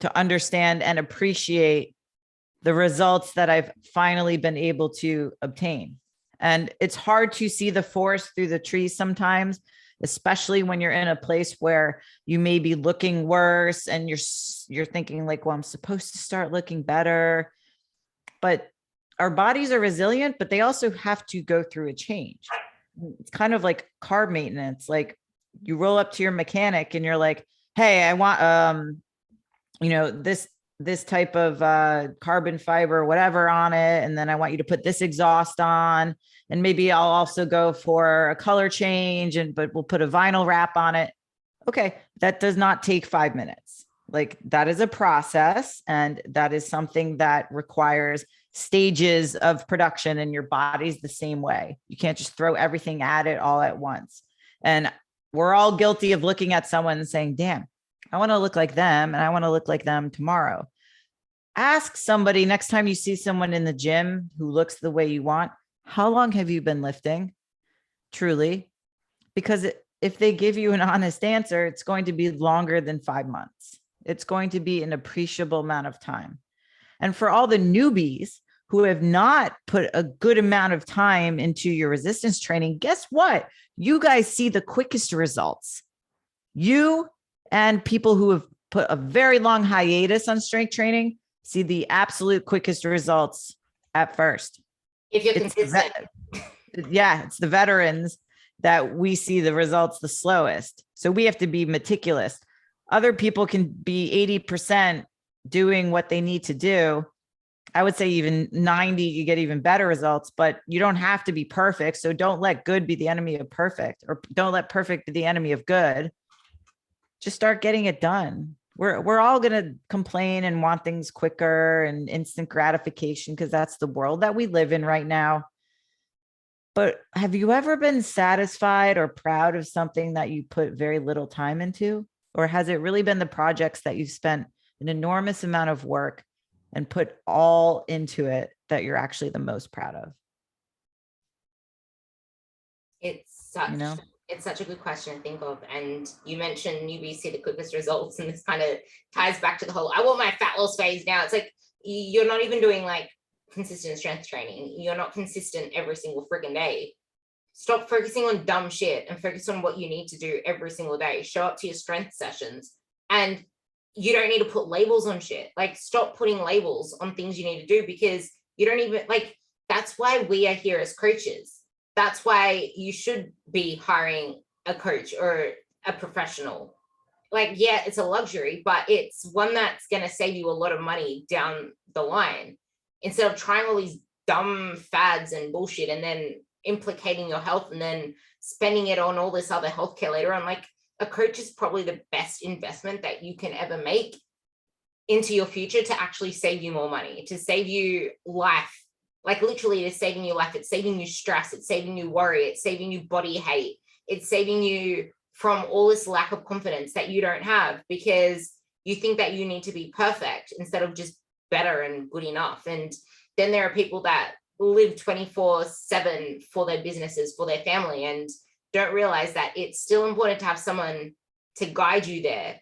to understand and appreciate the results that I've finally been able to obtain. And it's hard to see the forest through the trees sometimes, especially when you're in a place where you may be looking worse and you're thinking like, well, I'm supposed to start looking better. But our bodies are resilient, but they also have to go through a change. It's kind of like car maintenance. Like you roll up to your mechanic and you're like, hey, I want, this type of carbon fiber, whatever on it. And then I want you to put this exhaust on, and maybe I'll also go for a color change, but we'll put a vinyl wrap on it. Okay. That does not take 5 minutes. Like that is a process, and that is something that requires stages of production, and your body's the same way. You can't just throw everything at it all at once. And we're all guilty of looking at someone and saying, damn, I want to look like them, and I want to look like them tomorrow. Ask somebody next time you see someone in the gym who looks the way you want, how long have you been lifting? Truly. Because if they give you an honest answer, it's going to be longer than 5 months. It's going to be an appreciable amount of time. And for all the newbies who have not put a good amount of time into your resistance training, guess what? You guys see the quickest results. You and people who have put a very long hiatus on strength training see the absolute quickest results at first. If you're consistent. It's the veterans that we see the results the slowest. So we have to be meticulous. Other people can be 80% doing what they need to do. I would say even 90, you get even better results, but you don't have to be perfect. So don't let good be the enemy of perfect, or don't let perfect be the enemy of good. Just start getting it done. We're all going to complain and want things quicker and instant gratification, because that's the world that we live in right now. But have you ever been satisfied or proud of something that you put very little time into? Or has it really been the projects that you've spent an enormous amount of work and put all into it that you're actually the most proud of? It's such It's such a good question to think of. And you mentioned newbies see the quickest results, and this kind of ties back to the whole I want my fat loss phase now. It's like you're not even doing like consistent strength training. You're not consistent every single freaking day. Stop focusing on dumb shit and focus on what you need to do every single day. Show up to your strength sessions, and you don't need to put labels on shit. Like, stop putting labels on things you need to do, because you don't even like, that's why we are here as coaches. That's why you should be hiring a coach or a professional. Like, yeah, it's a luxury, but it's one that's going to save you a lot of money down the line, instead of trying all these dumb fads and bullshit and then implicating your health and then spending it on all this other healthcare later on. Like, a coach is probably the best investment that you can ever make into your future to actually save you more money, to save you life. Like, literally, it's saving you life. It's saving you stress. It's saving you worry. It's saving you body hate. It's saving you from all this lack of confidence that you don't have, because you think that you need to be perfect instead of just better and good enough. And then there are people that live 24/7 for their businesses, for their family, and don't realize that it's still important to have someone to guide you there,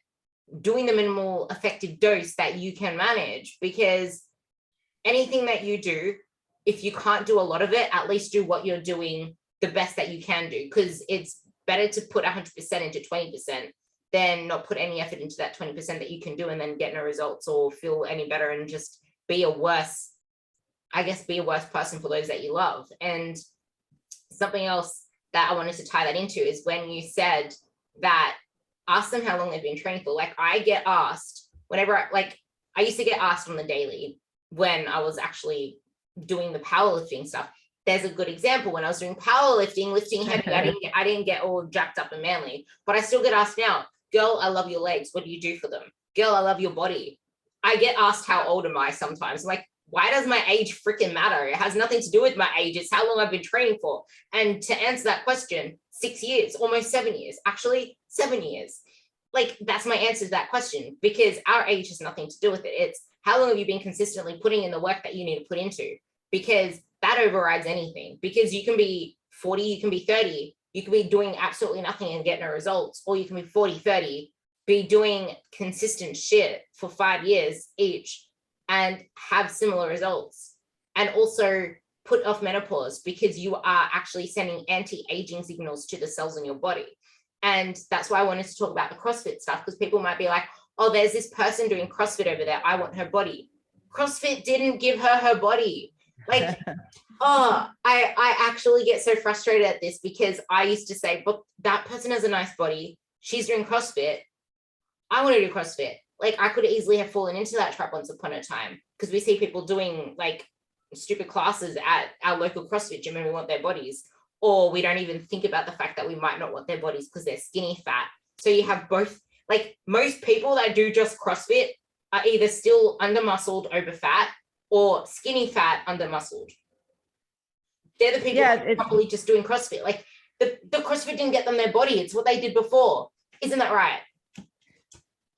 doing the minimal effective dose that you can manage. Because anything that you do, if you can't do a lot of it, at least do what you're doing the best that you can do, because it's better to put 100% into 20% than not put any effort into that 20% that you can do and then get no results or feel any better and just be a worse person for those that you love. And something else that I wanted to tie that into is when you said that ask them how long they've been training for. Like, I get asked whenever I used to get asked on the daily when I was actually doing the powerlifting stuff. There's a good example. When I was doing powerlifting, lifting heavy, I didn't get all jacked up and manly, but I still get asked now, girl, I love your legs. What do you do for them? Girl, I love your body. I get asked how old am I sometimes. I'm like, why does my age freaking matter? It has nothing to do with my age. It's how long I've been training for. And to answer that question, 6 years, almost 7 years, actually 7 years. Like, that's my answer to that question, because our age has nothing to do with it. It's how long have you been consistently putting in the work that you need to put into? Because that overrides anything. Because you can be 40, you can be 30, you can be doing absolutely nothing and get no results, or you can be 40, 30, be doing consistent shit for 5 years each and have similar results. And also put off menopause, because you are actually sending anti-aging signals to the cells in your body. And that's why I wanted to talk about the CrossFit stuff, because people might be like, oh, there's this person doing CrossFit over there, I want her body. CrossFit didn't give her body. Like, oh, I actually get so frustrated at this, because I used to say, but that person has a nice body, she's doing CrossFit, I want to do CrossFit. Like, I could easily have fallen into that trap once upon a time, because we see people doing like stupid classes at our local CrossFit gym and we want their bodies, or we don't even think about the fact that we might not want their bodies because they're skinny fat. So you have both. Like, most people that do just CrossFit are either still under muscled, over fat, or skinny fat, under muscled. They're the people who are probably just doing CrossFit. Like, the CrossFit didn't get them their body. It's what they did before. Isn't that right?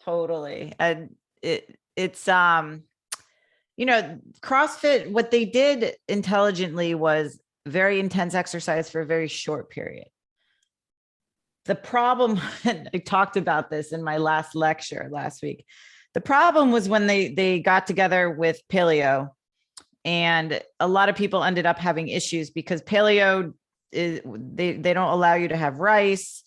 Totally. And it's CrossFit, what they did intelligently was very intense exercise for a very short period. The problem, and I talked about this in my last lecture last week, the problem was when they got together with paleo, and a lot of people ended up having issues because paleo is, they don't allow you to have rice.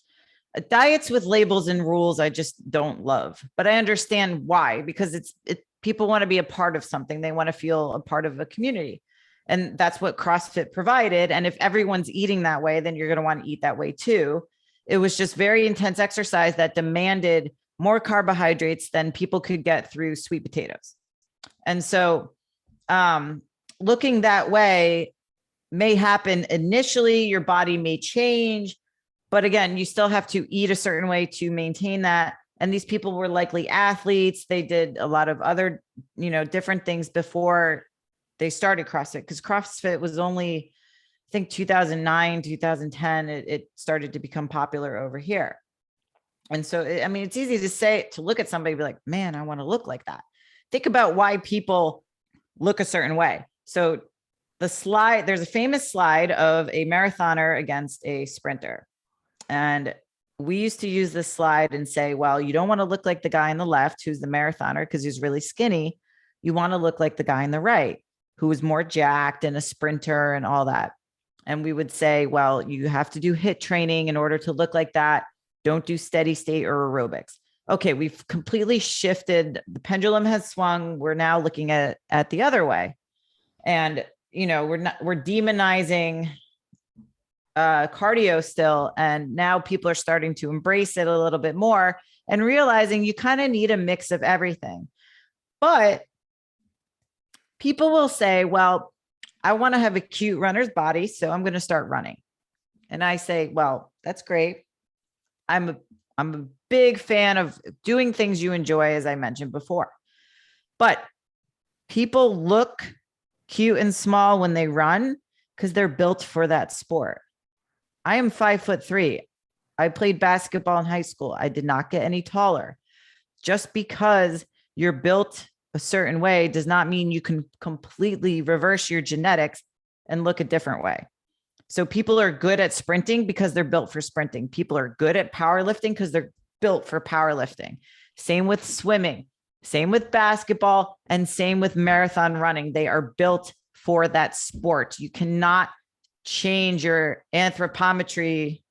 Diets with labels and rules I just don't love, but I understand why, because it's people want to be a part of something. They want to feel a part of a community. And that's what CrossFit provided. And if everyone's eating that way, then you're going to want to eat that way too. It was just very intense exercise that demanded more carbohydrates than people could get through sweet potatoes. And so looking that way may happen initially, your body may change, but again, you still have to eat a certain way to maintain that. And these people were likely athletes. They did a lot of other, different things before they started CrossFit, because CrossFit was only, I think 2009, 2010, it started to become popular over here. And so, it's easy to look at somebody and be like, man, I want to look like that. Think about why people look a certain way. So there's a famous slide of a marathoner against a sprinter. And we used to use this slide and say, well, you don't want to look like the guy on the left, who's the marathoner, because he's really skinny. You want to look like the guy on the right, who is more jacked and a sprinter and all that. And we would say, well, you have to do HIIT training in order to look like that. Don't do steady state or aerobics. Okay, we've completely shifted. The pendulum has swung. We're now looking at the other way. And, we're demonizing cardio still. And now people are starting to embrace it a little bit more and realizing you kind of need a mix of everything. But people will say, well, I want to have a cute runner's body, so I'm going to start running. And I say, well, that's great. I'm a big fan of doing things you enjoy, as I mentioned before. But people look cute and small when they run because they're built for that sport. I am 5'3". I played basketball in high school. I did not get any taller. Just because you're built a certain way does not mean you can completely reverse your genetics and look a different way. So people are good at sprinting because they're built for sprinting. People are good at powerlifting because they're built for powerlifting. Same with swimming, same with basketball, and same with marathon running. They are built for that sport. You cannot change your anthropometry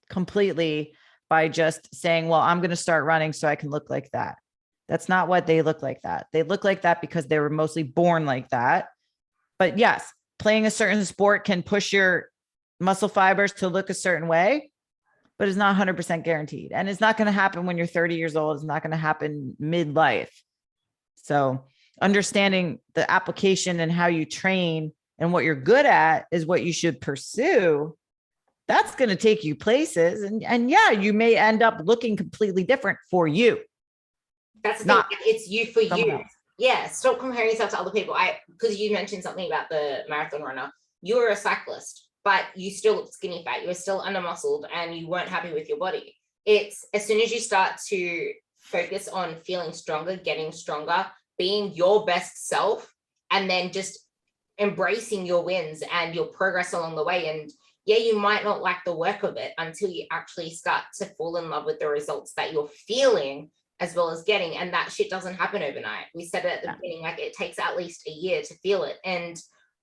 completely by just saying, well, I'm going to start running so I can look like that. That's not what they look like that. They look like that because they were mostly born like that. But yes, playing a certain sport can push your muscle fibers to look a certain way, but it's not 100% guaranteed. And it's not going to happen when you're 30 years old. It's not going to happen midlife. So understanding the application and how you train and what you're good at is what you should pursue. That's going to take you places. And yeah, you may end up looking completely different for you. That's the thing. It's you for you. Else. Yeah. Stop comparing yourself to other people. Because you mentioned something about the marathon runner. You were a cyclist, but you still looked skinny fat. You were still under muscled and you weren't happy with your body. It's as soon as you start to focus on feeling stronger, getting stronger, being your best self, and then just embracing your wins and your progress along the way. And yeah, you might not like the work of it until you actually start to fall in love with the results that you're feeling as well as getting. And that shit doesn't happen overnight. We said it at the beginning, like it takes at least a year to feel it. And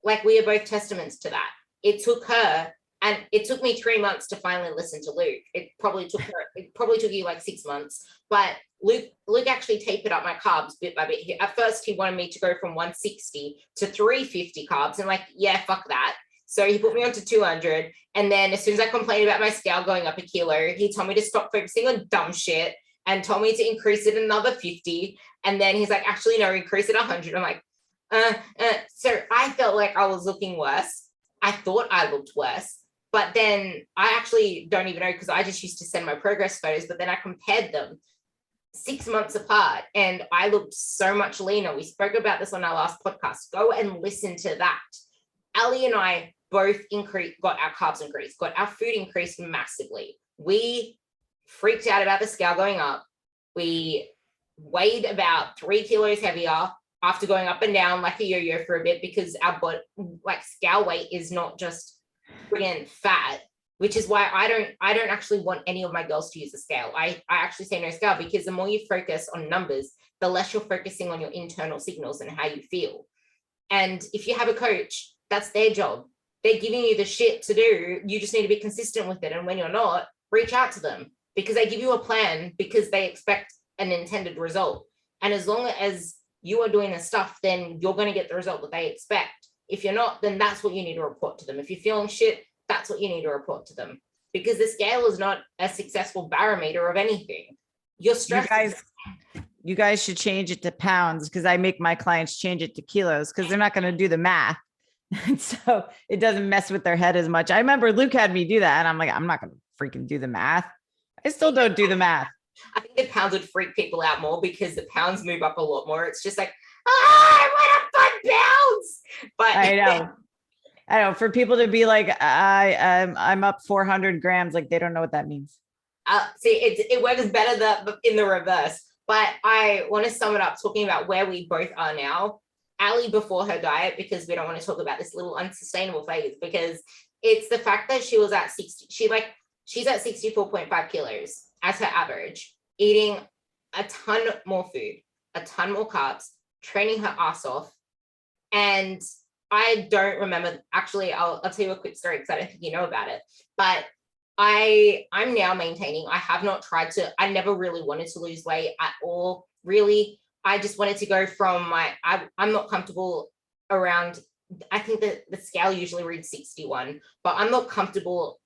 like we are both testaments to that. It took her, and it took me 3 months to finally listen to Luke. It probably took you like 6 months, but Luke actually tapered up my carbs bit by bit. At first he wanted me to go from 160 to 350 carbs. And like, yeah, fuck that. So he put me on to 200. And then as soon as I complained about my scale going up a kilo, he told me to stop focusing on dumb shit and told me to increase it another 50. And then he's like, actually, no, increase it 100. I'm like, so I felt like I was looking worse. I thought I looked worse, but then I actually don't even know because I just used to send my progress photos, but then I compared them 6 months apart and I looked so much leaner. We spoke about this on our last podcast. Go and listen to that. Ali and I both got our carbs increased, got our food increased massively. We freaked out about the scale going up. We weighed about 3 kilos heavier after going up and down like a yo-yo for a bit because our body, like scale weight is not just friggin' fat, which is why I don't actually want any of my girls to use the scale. I actually say no scale because the more you focus on numbers, the less you're focusing on your internal signals and how you feel. And if you have a coach, that's their job. They're giving you the shit to do. You just need to be consistent with it. And when you're not, reach out to them because they give you a plan because they expect an intended result. And as long as you are doing the stuff, then you're going to get the result that they expect. If you're not, then that's what you need to report to them. If you're feeling shit, that's what you need to report to them because the scale is not a successful barometer of anything. You're stressed. You guys should change it to pounds because I make my clients change it to kilos because they're not going to do the math. And so it doesn't mess with their head as much. I remember Luke had me do that and I'm like, I'm not going to freaking do the math. I still don't do the math. I think the pounds would freak people out more because the pounds move up a lot more. It's just like, I want to 5 pounds. But I know for people to be like, I'm up 400 grams. Like they don't know what that means. See, it works better in the reverse. But I want to sum it up talking about where we both are now. Ali before her diet, because we don't want to talk about this little unsustainable phase, because it's the fact that she was at 60. she's at 64.5 kilos as her average, eating a ton more food, a ton more carbs, training her ass off. And I don't remember, actually, I'll tell you a quick story because I don't think you know about it, but I'm now maintaining. I have not tried to, I never really wanted to lose weight at all, really. I just wanted to go from I'm not comfortable around, I think that the scale usually reads 61, but I'm not comfortable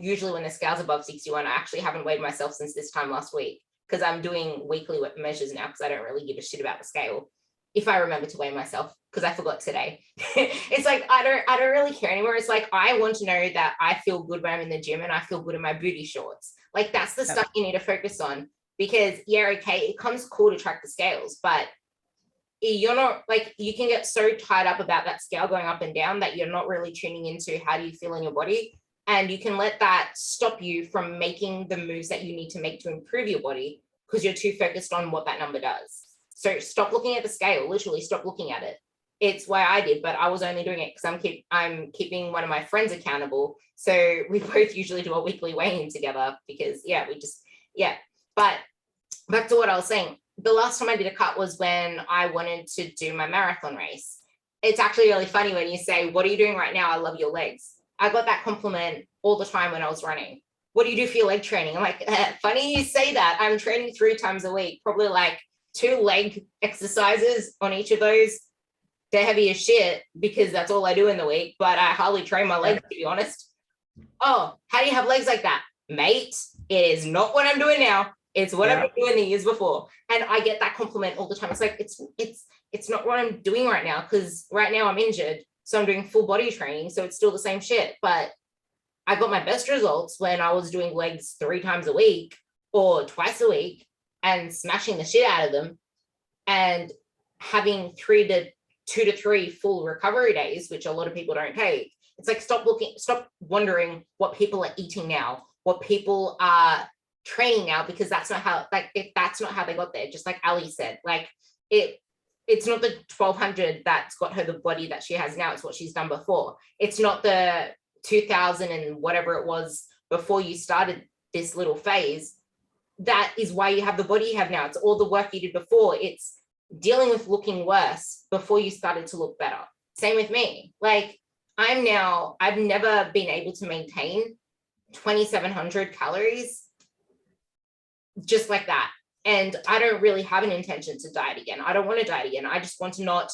usually when the scale's above 61. I actually haven't weighed myself since this time last week because I'm doing weekly measures now because I don't really give a shit about the scale. If I remember to weigh myself, because I forgot today. It's like I don't really care anymore. It's like I want to know that I feel good when I'm in the gym and I feel good in my booty shorts. Like that's the stuff you need to focus on, because yeah, okay, it comes cool to track the scales, but you're not, like, you can get so tied up about that scale going up and down that you're not really tuning into how do you feel in your body, and you can let that stop you from making the moves that you need to make to improve your body because you're too focused on what that number does. So stop looking at the scale, literally stop looking at it. It's why I did, but I was only doing it because I'm keeping one of my friends accountable. So we both usually do a weekly weigh-in together because but back to what I was saying. The last time I did a cut was when I wanted to do my marathon race. It's actually really funny when you say, what are you doing right now? I love your legs. I got that compliment all the time when I was running. What do you do for your leg training? I'm like, funny you say that. I'm training 3 times a week, probably like 2 leg exercises on each of those. They're heavy as shit because that's all I do in the week, but I hardly train my legs, to be honest. Oh, how do you have legs like that? Mate, it is not what I'm doing now. It's what I've been doing the years before. And I get that compliment all the time. It's like, it's not what I'm doing right now, because right now I'm injured. So I'm doing full body training. So it's still the same shit. But I got my best results when I was doing legs 3 times a week or twice a week and smashing the shit out of them and having 2 to 3 full recovery days, which a lot of people don't take. It's like, stop wondering what people are eating now, what people are training now, because that's not how, like, if that's not how they got there. Just like Ali said, like it's not the 1200 that's got her the body that she has now. It's what she's done before. It's not the 2000 and whatever it was before you started this little phase. That is why you have the body you have now. It's all the work you did before. It's dealing with looking worse before you started to look better. Same with me. Like, I've never been able to maintain 2,700 calories just like that. And I don't really have an intention to diet again. I don't want to diet again. I just want to not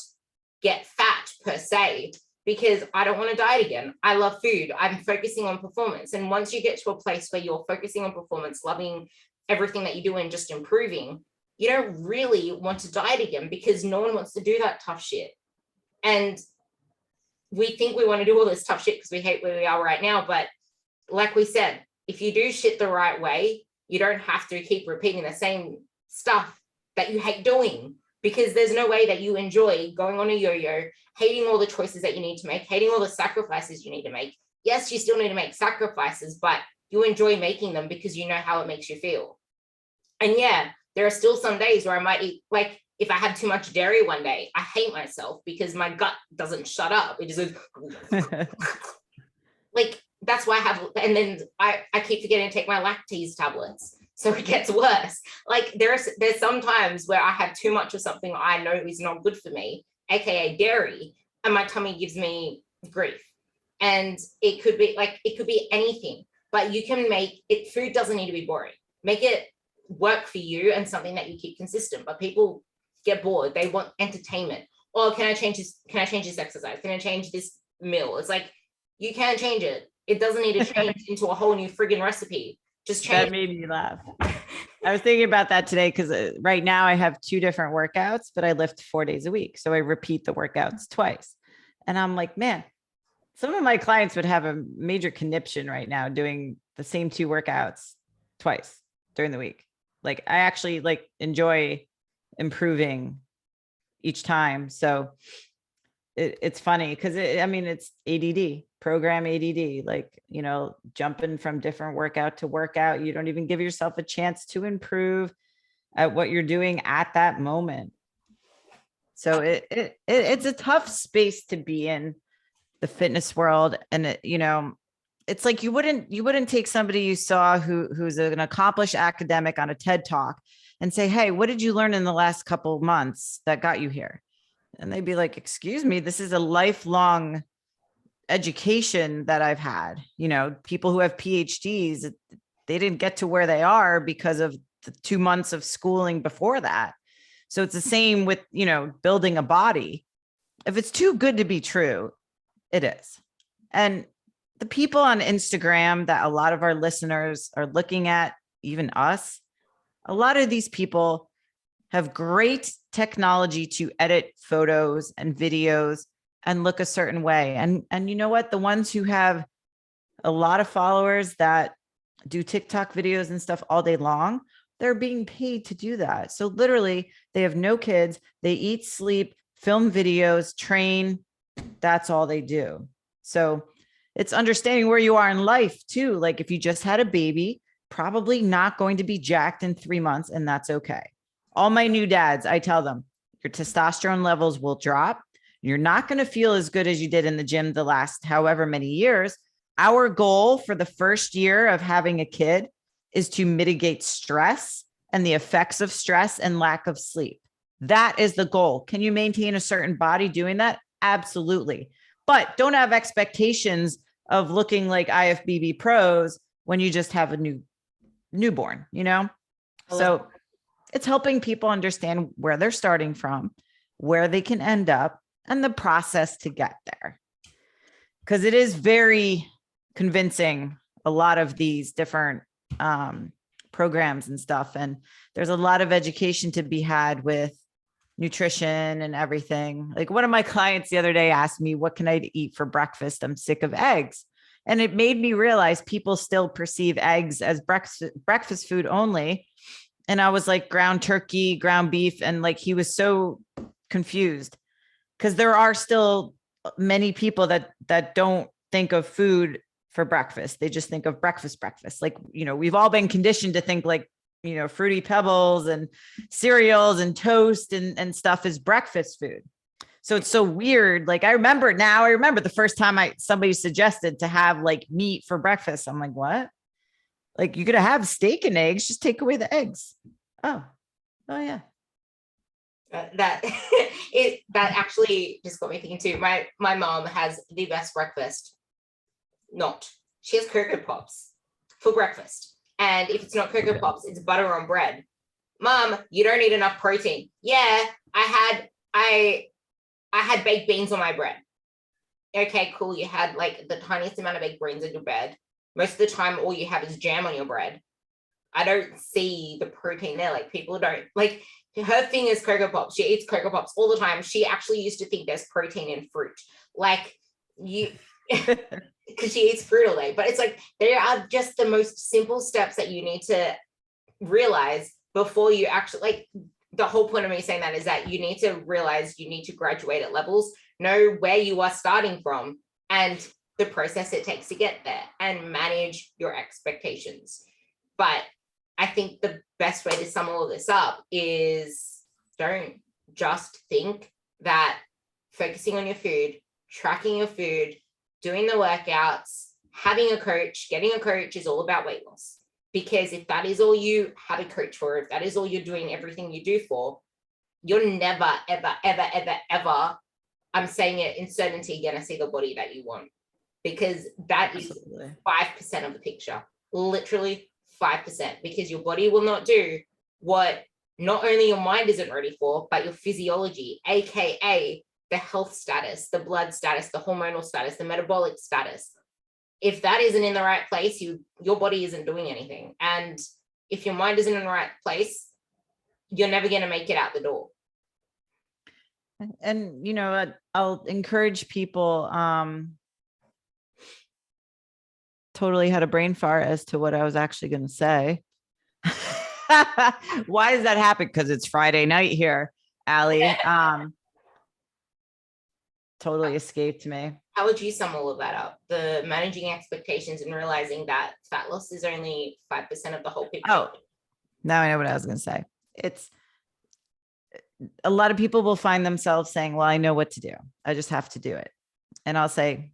get fat per se, because I don't want to diet again. I love food. I'm focusing on performance. And once you get to a place where you're focusing on performance, loving everything that you do and just improving, you don't really want to diet again, because no one wants to do that tough shit. And we think we want to do all this tough shit because we hate where we are right now. But like we said, if you do shit the right way, you don't have to keep repeating the same stuff that you hate doing, because there's no way that you enjoy going on a yo-yo, hating all the choices that you need to make, hating all the sacrifices you need to make. Yes, you still need to make sacrifices, but you enjoy making them because you know how it makes you feel. And yeah, there are still some days where I might eat, like if I have too much dairy one day, I hate myself because my gut doesn't shut up. It just like, that's why I have, and then I keep forgetting to take my lactase tablets. So it gets worse. Like there's some times where I have too much of something I know is not good for me, AKA dairy, and my tummy gives me grief. And it could be anything, but you can make it, food doesn't need to be boring. Make it work for you and something that you keep consistent. But people get bored. They want entertainment. Or can I change this exercise? Can I change this meal? It's like, you can change it. It doesn't need to change into a whole new friggin' recipe. Just change. That made me laugh. I was thinking about that today because right now I have 2 different workouts, but I lift 4 days a week. So I repeat the workouts twice. And I'm like, man, some of my clients would have a major conniption right now doing the same 2 workouts twice during the week. Like I actually like enjoy improving each time. So it's funny because it's ADD, program ADD, like, jumping from different workout to workout. You don't even give yourself a chance to improve at what you're doing at that moment. So it's a tough space to be in, the fitness world. And it's like you wouldn't take somebody you saw who's an accomplished academic on a TED talk and say, hey, what did you learn in the last couple of months that got you here? And they'd be like, excuse me, this is a lifelong education that I've had. You know, people who have PhDs, they didn't get to where they are because of the 2 months of schooling before that. So it's the same with, you know, building a body. If it's too good to be true, it is. And the people on Instagram that a lot of our listeners are looking at, even us, a lot of these people have great technology to edit photos and videos and look a certain way. And you know what? The ones who have a lot of followers that do TikTok videos and stuff all day long, they're being paid to do that. So literally, they have no kids, they eat, sleep, film videos, train. That's all they do. So it's understanding where you are in life too. Like if you just had a baby, probably not going to be jacked in 3 months, and that's okay. All my new dads, I tell them, your testosterone levels will drop. You're not going to feel as good as you did in the gym the last however many years. Our goal for the first year of having a kid is to mitigate stress and the effects of stress and lack of sleep. That is the goal. Can you maintain a certain body doing that? Absolutely. But don't have expectations of looking like IFBB pros when you just have a newborn, you know? So it's helping people understand where they're starting from, where they can end up, and the process to get there. Because it is very convincing, a lot of these different programs and stuff. And there's a lot of education to be had with nutrition and everything. Like one of my clients the other day asked me, what can I eat for breakfast? I'm sick of eggs. And it made me realize people still perceive eggs as breakfast food only. And I was like, ground turkey, ground beef. And like, he was so confused because there are still many people that don't think of food for breakfast. They just think of breakfast. Like, you know, we've all been conditioned to think like, you know, Fruity Pebbles and cereals and toast and stuff is breakfast food. So it's so weird. Like I remember the first time somebody suggested to have like meat for breakfast. I'm like, what? Like you're going to have steak and eggs, just take away the eggs. Oh yeah. That actually just got me thinking too. My mom has the best breakfast. She has Cocoa Pops for breakfast. And if it's not Cocoa Pops, it's butter on bread. Mom, you don't need enough protein. Yeah, I had baked beans on my bread. Okay, cool. You had like the tiniest amount of baked beans on your bread. Most of the time, all you have is jam on your bread. I don't see the protein there. Like people don't like her thing is Cocoa Pops. She eats Cocoa Pops all the time. She actually used to think there's protein in fruit. Like you because she eats fruit all day. But it's like there are just the most simple steps that you need to realize before you actually like the whole point of me saying that is that you need to realize you need to graduate at levels, know where you are starting from and the process it takes to get there and manage your expectations. But I think the best way to sum all of this up is don't just think that focusing on your food, tracking your food, doing the workouts, having a coach, getting a coach is all about weight loss. Because if that is all you have a coach for, if that is all you're doing everything you do for, you're never, ever, ever, ever, ever, I'm saying it in certainty, going to see the body that you want. Because that is 5% of the picture. Literally 5%. Because your body will not do what not only your mind isn't ready for, but your physiology, aka the health status, the blood status, the hormonal status, the metabolic status. If that isn't in the right place, your body isn't doing anything. And if your mind isn't in the right place, you're never going to make it out the door. And, you know, I'll encourage people, totally had a brain fart as to what I was actually going to say. Why does that happen? Because it's Friday night here, Allie. Totally escaped me. How would you sum all of that up? The managing expectations and realizing that fat loss is only 5% of the whole picture. Oh, now I know what I was going to say. It's a lot of people will find themselves saying, well, I know what to do. I just have to do it. And I'll say,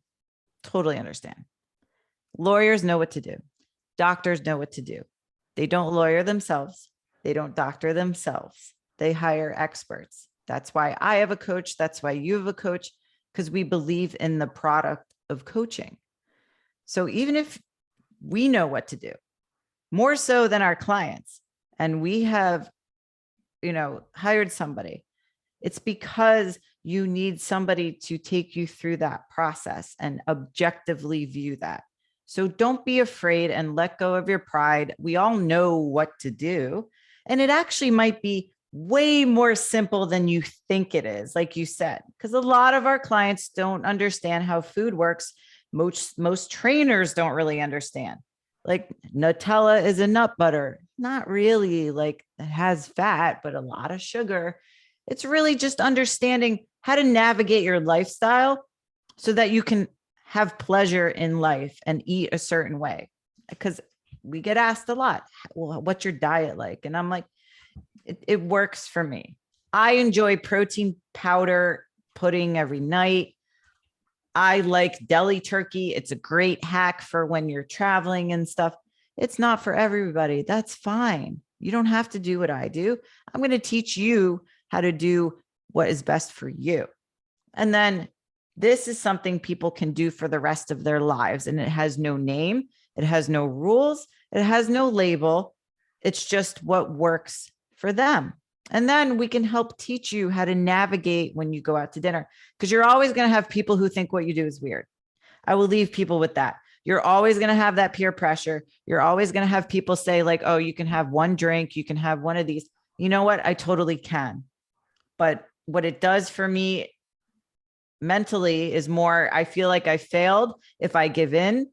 totally understand. Lawyers know what to do. Doctors know what to do. They don't lawyer themselves. They don't doctor themselves. They hire experts. That's why I have a coach. That's why you have a coach, because we believe in the product of coaching. So even if we know what to do, more so than our clients, and we have, hired somebody, it's because you need somebody to take you through that process and objectively view that. So don't be afraid and let go of your pride. We all know what to do. And it actually might be way more simple than you think it is, like you said, because a lot of our clients don't understand how food works. Most trainers don't really understand. Like Nutella is a nut butter, not really, like it has fat, but a lot of sugar. It's really just understanding how to navigate your lifestyle so that you can have pleasure in life and eat a certain way. Because we get asked a lot, well, what's your diet like? And I'm like, it works for me. I enjoy protein powder pudding every night. I like deli turkey. It's a great hack for when you're traveling and stuff. It's not for everybody. That's fine. You don't have to do what I do. I'm going to teach you how to do what is best for you. And then this is something people can do for the rest of their lives. And it has no name. It has no rules. It has no label. It's just what works for them. And then we can help teach you how to navigate when you go out to dinner, because you're always going to have people who think what you do is weird. I will leave people with that. You're always going to have that peer pressure. You're always going to have people say like, oh, you can have one drink. You can have one of these. You know what? I totally can. But what it does for me mentally is more, I feel like I failed if I give in.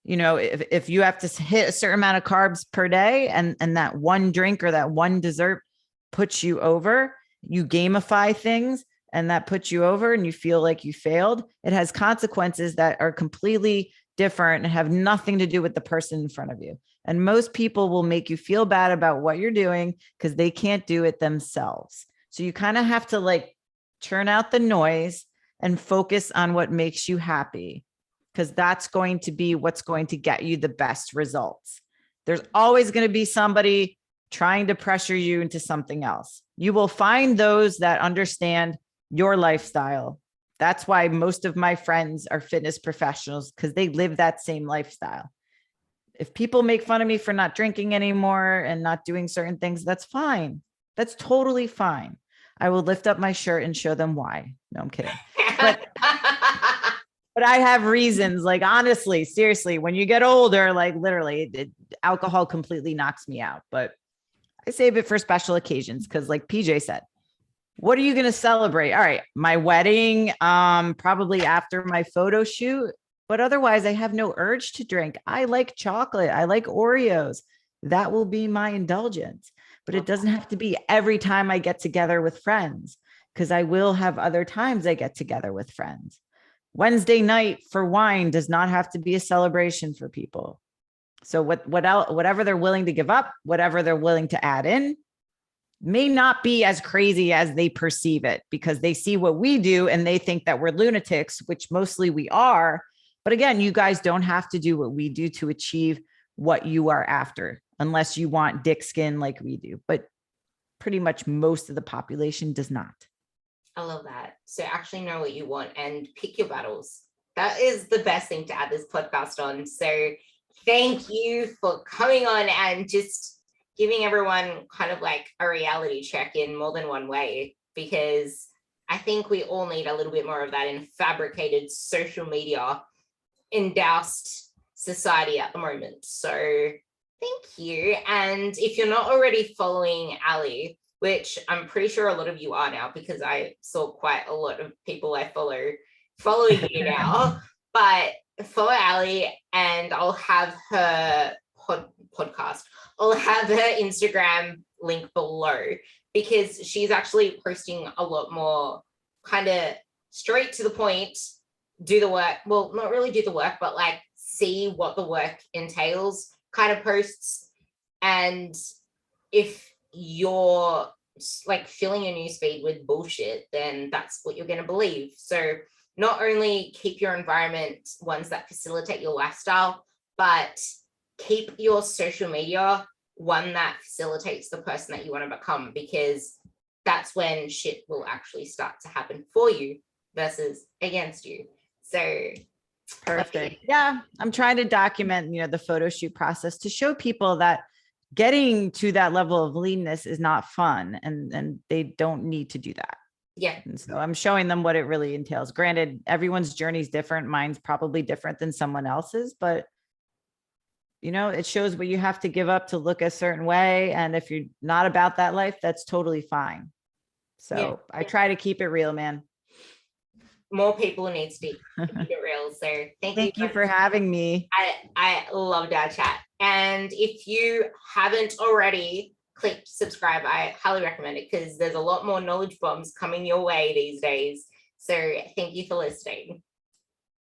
If you have to hit a certain amount of carbs per day and that one drink or that one dessert puts you over, you gamify things and that puts you over and you feel like you failed. It has consequences that are completely different and have nothing to do with the person in front of you. And most people will make you feel bad about what you're doing because they can't do it themselves. So you kind of have to like turn out the noise and focus on what makes you happy, because that's going to be what's going to get you the best results. There's always going to be somebody trying to pressure you into something else. You will find those that understand your lifestyle. That's why most of my friends are fitness professionals, because they live that same lifestyle. If people make fun of me for not drinking anymore and not doing certain things, that's fine. That's totally fine. I will lift up my shirt and show them why. No, I'm kidding. But I have reasons, like, honestly, seriously, when you get older, like literally alcohol completely knocks me out, but I save it for special occasions. Cause like PJ said, what are you going to celebrate? All right. My wedding, probably after my photo shoot, but otherwise I have no urge to drink. I like chocolate. I like Oreos. That will be my indulgence, but it doesn't have to be every time I get together with friends, because I will have other times I get together with friends. Wednesday night for wine does not have to be a celebration for people. So whatever they're willing to give up, whatever they're willing to add in, may not be as crazy as they perceive it, because they see what we do and they think that we're lunatics, which mostly we are. But again, you guys don't have to do what we do to achieve what you are after, unless you want dick skin like we do. But pretty much most of the population does not. I love that. So actually know what you want and pick your battles. That is the best thing to add this podcast on. So thank you for coming on and just giving everyone kind of like a reality check in more than one way, because I think we all need a little bit more of that in fabricated social media endoused society at the moment. So thank you. And if you're not already following Ali, which I'm pretty sure a lot of you are now, because I saw quite a lot of people I following you now, but follow Ali and I'll have her podcast. I'll have her Instagram link below, because she's actually posting a lot more kind of straight to the point, do the work. Well, not really do the work, but like see what the work entails kind of posts. And if you're like filling your newsfeed with bullshit, then that's what you're going to believe. So not only keep your environment ones that facilitate your lifestyle, but keep your social media one that facilitates the person that you want to become, because that's when shit will actually start to happen for you versus against you. So Perfect. Yeah, I'm trying to document, the photo shoot process to show people that getting to that level of leanness is not fun, and they don't need to do that. Yeah. And so I'm showing them what it really entails. Granted, everyone's journey is different. Mine's probably different than someone else's, but it shows what you have to give up to look a certain way. And if you're not about that life, that's totally fine. So I try to keep it real, man. More people need to keep it real. So thank you for having me. I loved our chat. And if you haven't already clicked subscribe, I highly recommend it, because there's a lot more knowledge bombs coming your way these days. So thank you for listening.